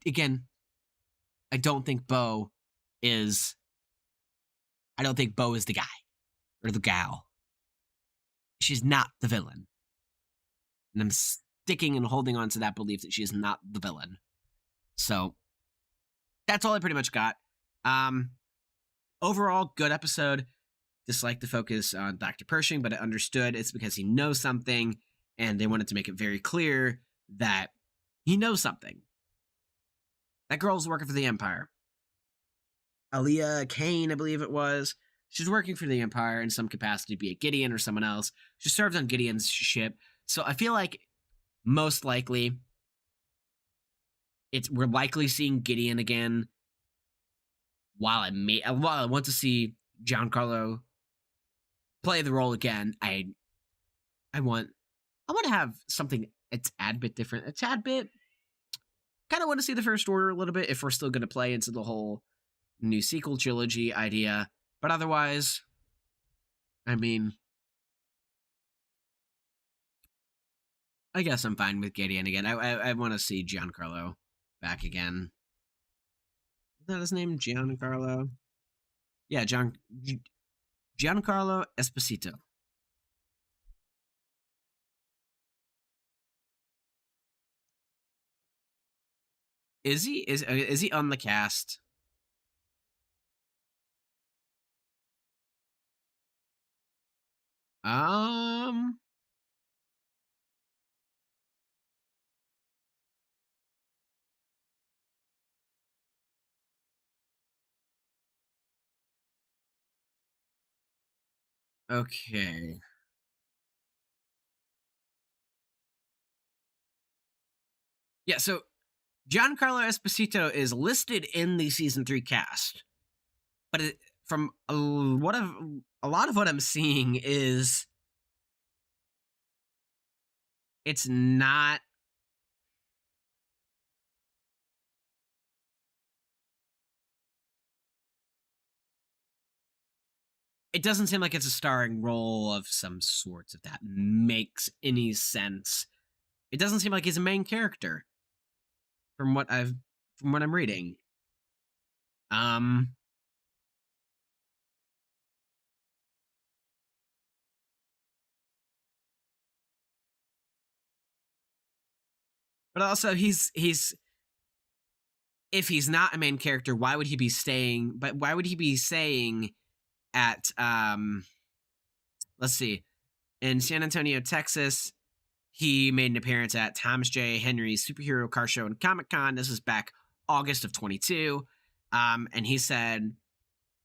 don't think Bo is... I don't think Bo is the guy. Or the gal. She's not the villain. And I'm sticking and holding on to that belief that she is not the villain. So, that's all I pretty much got. Overall, good episode. Dislike the focus on Dr. Pershing, but I understood it's because he knows something, and they wanted to make it very clear that he knows something. That girl's working for the Empire. Aliyah Kane, I believe it was. She's working for the Empire in some capacity, be it Gideon or someone else. She serves on Gideon's ship. So I feel like most likely we're likely seeing Gideon again. While I want to see Giancarlo play the role again, I want to have something a tad bit different. A tad bit. Kind of want to see the First Order a little bit if we're still going to play into the whole new sequel trilogy idea. But otherwise, I mean, I guess I'm fine with Gideon again. I want to see Giancarlo back again. Is that his name? Giancarlo? Yeah, Giancarlo Esposito. Is he on the cast? Okay. Yeah, so Giancarlo Esposito is listed in the season 3 cast, but from a lot of what I'm seeing is it's not. It doesn't seem like it's a starring role of some sort, if that makes any sense. It doesn't seem like he's a main character from what I'm reading. But also he's if he's not a main character, why would he be staying? But why would he be saying at let's see, in San Antonio, Texas? He made an appearance at Thomas J. Henry's Superhero Car Show and Comic-Con. This was back August of 22. And he said,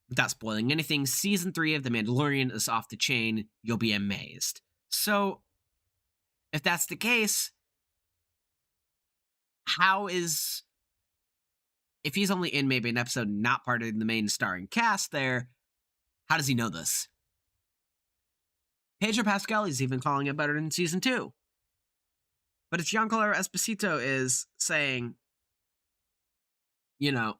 without spoiling anything, season 3 of The Mandalorian is off the chain. You'll be amazed. So, if that's the case, if he's only in maybe an episode, not part of the main starring cast there, how does he know this? Pedro Pascal is even calling it better than season 2. But if Giancarlo Esposito is saying, if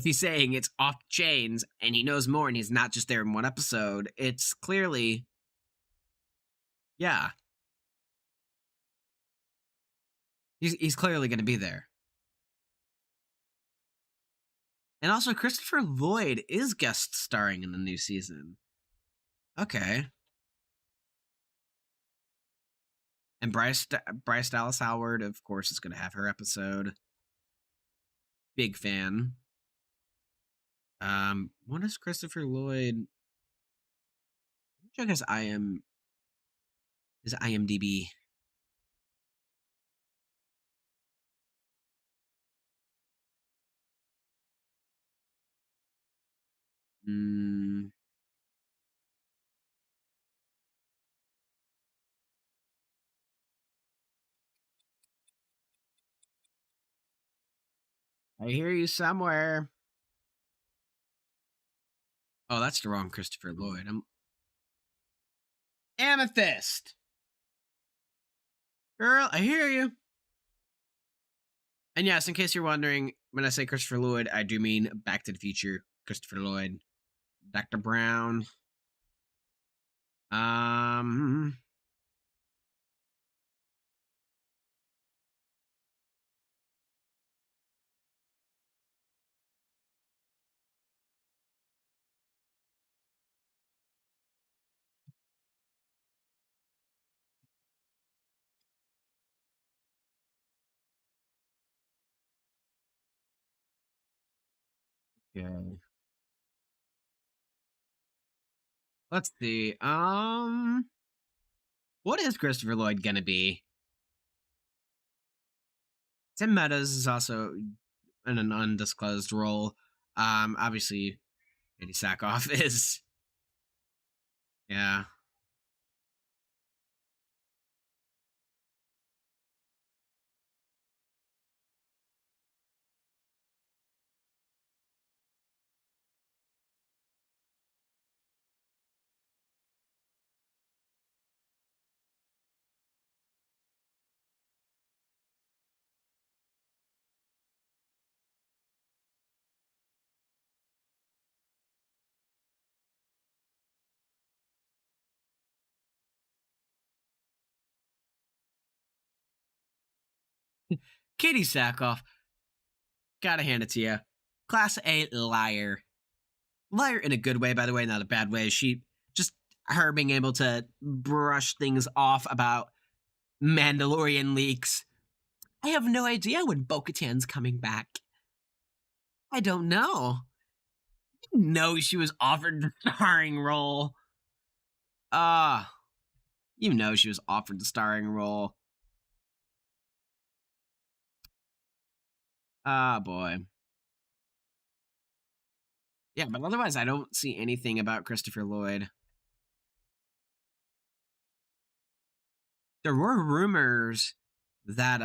he's saying it's off chains and he knows more and he's not just there in one episode, it's clearly, yeah. He's clearly going to be there. And also, Christopher Lloyd is guest starring in the new season. Okay. And Bryce Dallas Howard, of course, is going to have her episode. Big fan. What is Christopher Lloyd? Check his IMDb. I hear you somewhere. Oh, that's the wrong Christopher Lloyd. I'm Amethyst. Girl, I hear you. And yes, in case you're wondering, when I say Christopher Lloyd, I do mean Back to the Future Christopher Lloyd. Dr. Brown. Okay. Let's see. What is Christopher Lloyd gonna be? Tim Meadows is also in an undisclosed role. Obviously, Eddie Sackhoff is. Yeah. Katie Sackhoff, gotta hand it to you. Class A liar. Liar in a good way, by the way, not a bad way. She just her being able to brush things off about Mandalorian leaks. I have no idea when Bo-Katan's coming back. I don't know. No, she was offered the starring role. You know she was offered the starring role. Boy. Yeah, but otherwise I don't see anything about Christopher Lloyd. There were rumors that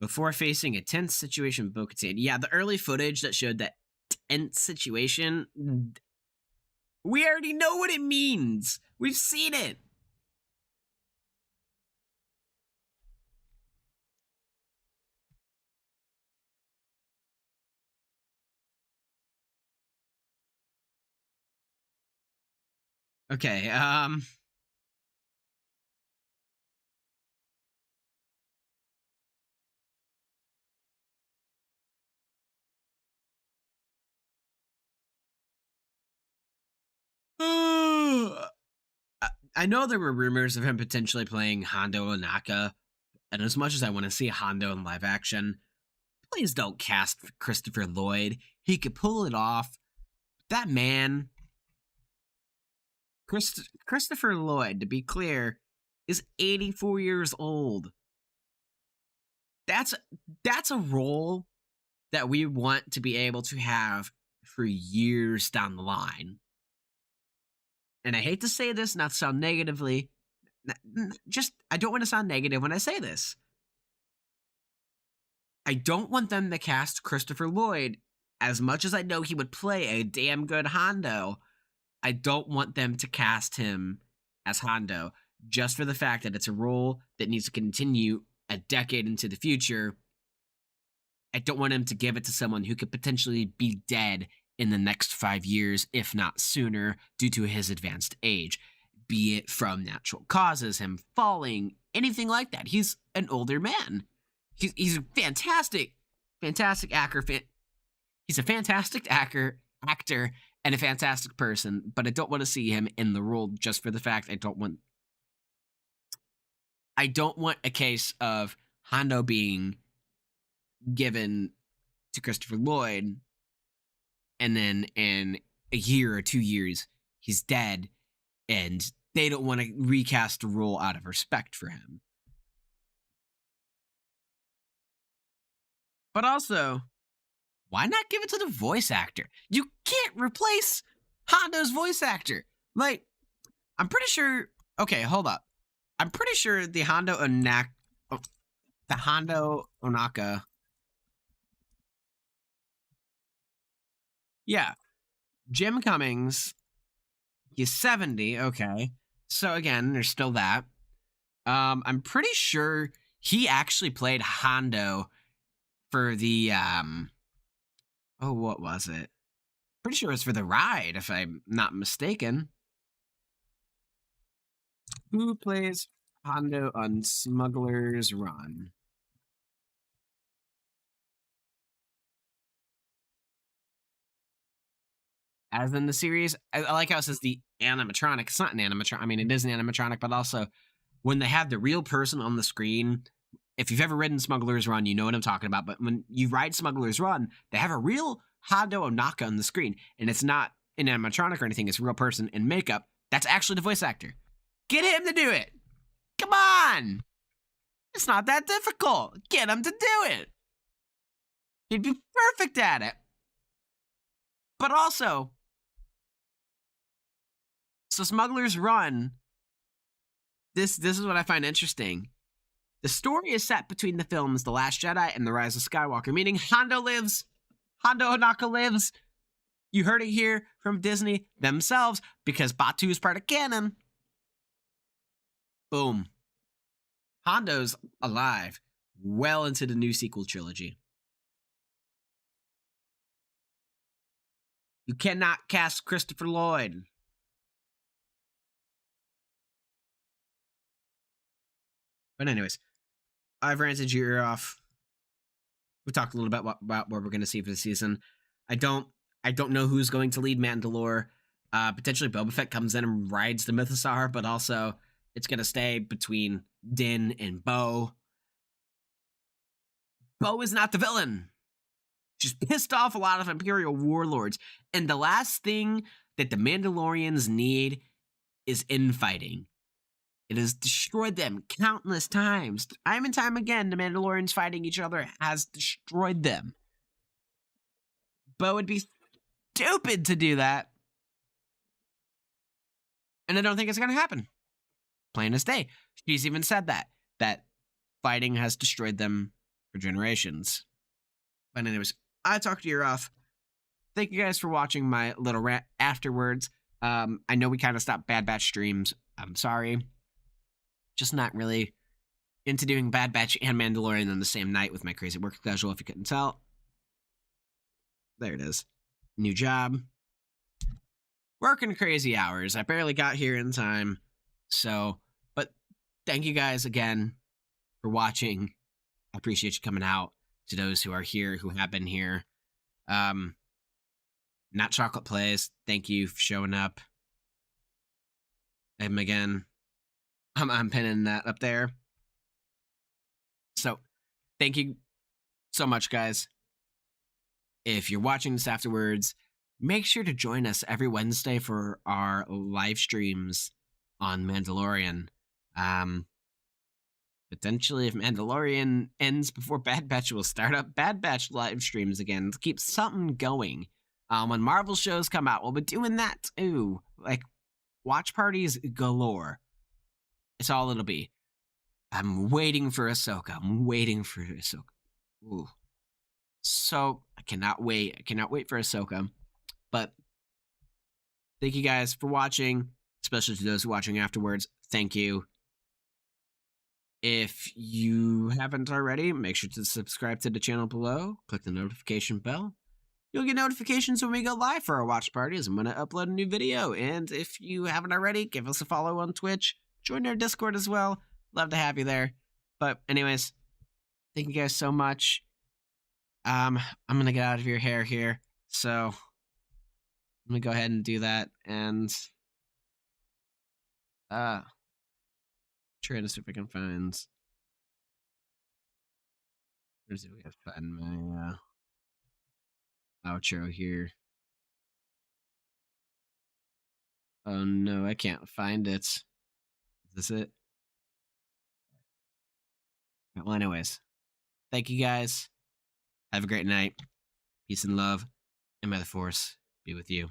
before facing a tense situation with Bo-Katan. Yeah, the early footage that showed that tense situation, we already know what it means. We've seen it. Okay, I know there were rumors of him potentially playing Hondo Ohnaka, and as much as I want to see Hondo in live action, please don't cast Christopher Lloyd. He could pull it off. That man, Christopher Lloyd, to be clear, is 84 years old. That's a role that we want to be able to have for years down the line. And I hate to say this, not sound negatively. Just, I don't want to sound negative when I say this. I don't want them to cast Christopher Lloyd. As much as I know he would play a damn good Hondo, I don't want them to cast him as Hondo just for the fact that it's a role that needs to continue a decade into the future. I don't want him to give it to someone who could potentially be dead in the next 5 years, if not sooner, due to his advanced age, be it from natural causes, him falling, anything like that. He's an older man. He's a fantastic actor. He's a fantastic actor actor and a fantastic person, but I don't want to see him in the role just for the fact I don't want a case of Hondo being given to Christopher Lloyd and then in a year or 2 years he's dead and they don't want to recast the role out of respect for him. But also, why not give it to the voice actor? You can't replace Hondo's voice actor. Like, I'm pretty sure. Okay, hold up. I'm pretty sure the Hondo Onaka. Yeah, Jim Cummings. He's 70. Okay, so again, there's still that. I'm pretty sure he actually played Hondo for the oh, what was it? Pretty sure it was for The Ride, if I'm not mistaken. Who plays Hondo on Smuggler's Run? As in the series, I like how it says the animatronic. It's not an animatronic. I mean, it is an animatronic, but also when they have the real person on the screen, if you've ever ridden Smuggler's Run, you know what I'm talking about. But when you ride Smuggler's Run, they have a real Hondo Onaka on the screen, and it's not an animatronic or anything. It's a real person in makeup. That's actually the voice actor. Get him to do it. Come on. It's not that difficult. Get him to do it. He'd be perfect at it. But also, so Smuggler's Run, this is what I find interesting. The story is set between the films The Last Jedi and The Rise of Skywalker, meaning Hondo lives. Hondo Onaka lives. You heard it here from Disney themselves because Batuu is part of canon. Boom. Hondo's alive well into the new sequel trilogy. You cannot cast Christopher Lloyd. But anyways, I've ranted your ear off. We talked a little bit about what we're going to see for the season. I don't know who's going to lead Mandalore. Potentially Boba Fett comes in and rides the Mythosaur, but also it's going to stay between Din and Bo. Bo is not the villain. She's pissed off a lot of Imperial warlords. And the last thing that the Mandalorians need is infighting. It has destroyed them countless times. Time and time again, the Mandalorians fighting each other has destroyed them. Bo would be stupid to do that. And I don't think it's going to happen. Plain as day. She's even said that fighting has destroyed them for generations. But anyways, I talked your ear off. Thank you guys for watching my little rant afterwards. I know we kind of stopped Bad Batch streams. I'm sorry. Just not really into doing Bad Batch and Mandalorian on the same night with my crazy work schedule, if you couldn't tell. There it is. New job. Working crazy hours. I barely got here in time. So, but thank you guys again for watching. I appreciate you coming out. To those who are here, who have been here. Not Chocolate Plays, thank you for showing up. And again, I'm pinning that up there. So, thank you so much, guys. If you're watching this afterwards, make sure to join us every Wednesday for our live streams on Mandalorian. Potentially, if Mandalorian ends before Bad Batch, we'll start up Bad Batch live streams again to keep something going. When Marvel shows come out, we'll be doing that too. Like, watch parties galore. It's all it'll be. I'm waiting for Ahsoka. Ooh. So, I cannot wait. I cannot wait for Ahsoka. But, thank you guys for watching. Especially to those watching afterwards. Thank you. If you haven't already, make sure to subscribe to the channel below. Click the notification bell. You'll get notifications when we go live for our watch parties and when I upload a new video. And if you haven't already, give us a follow on Twitch. Join our Discord as well. Love to have you there. But anyways, thank you guys so much. I'm going to get out of your hair here. So Let me go ahead and do that, and trying to see if I can find. Where's it? We have to find my outro here. Oh no, I can't find it. Is this it? Well, anyways, thank you guys. Have a great night. Peace and love, and may the force be with you.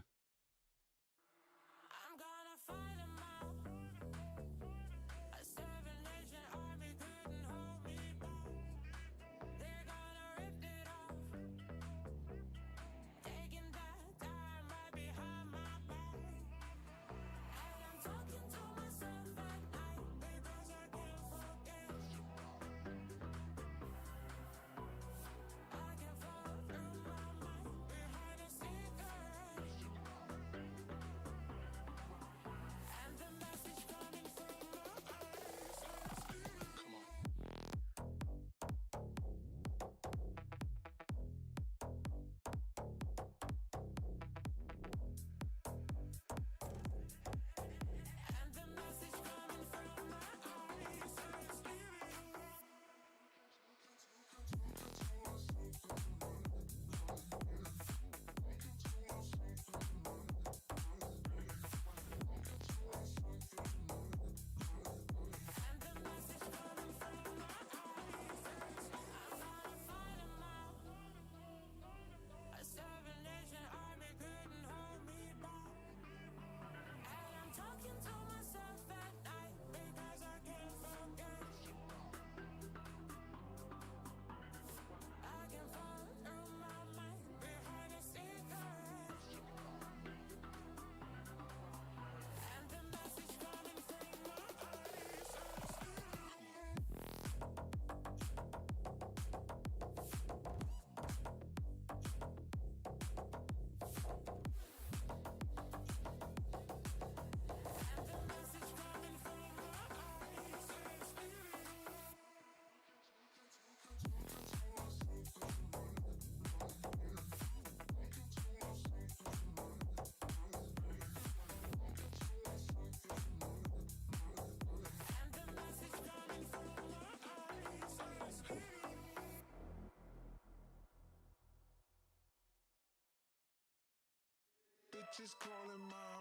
Bitches calling my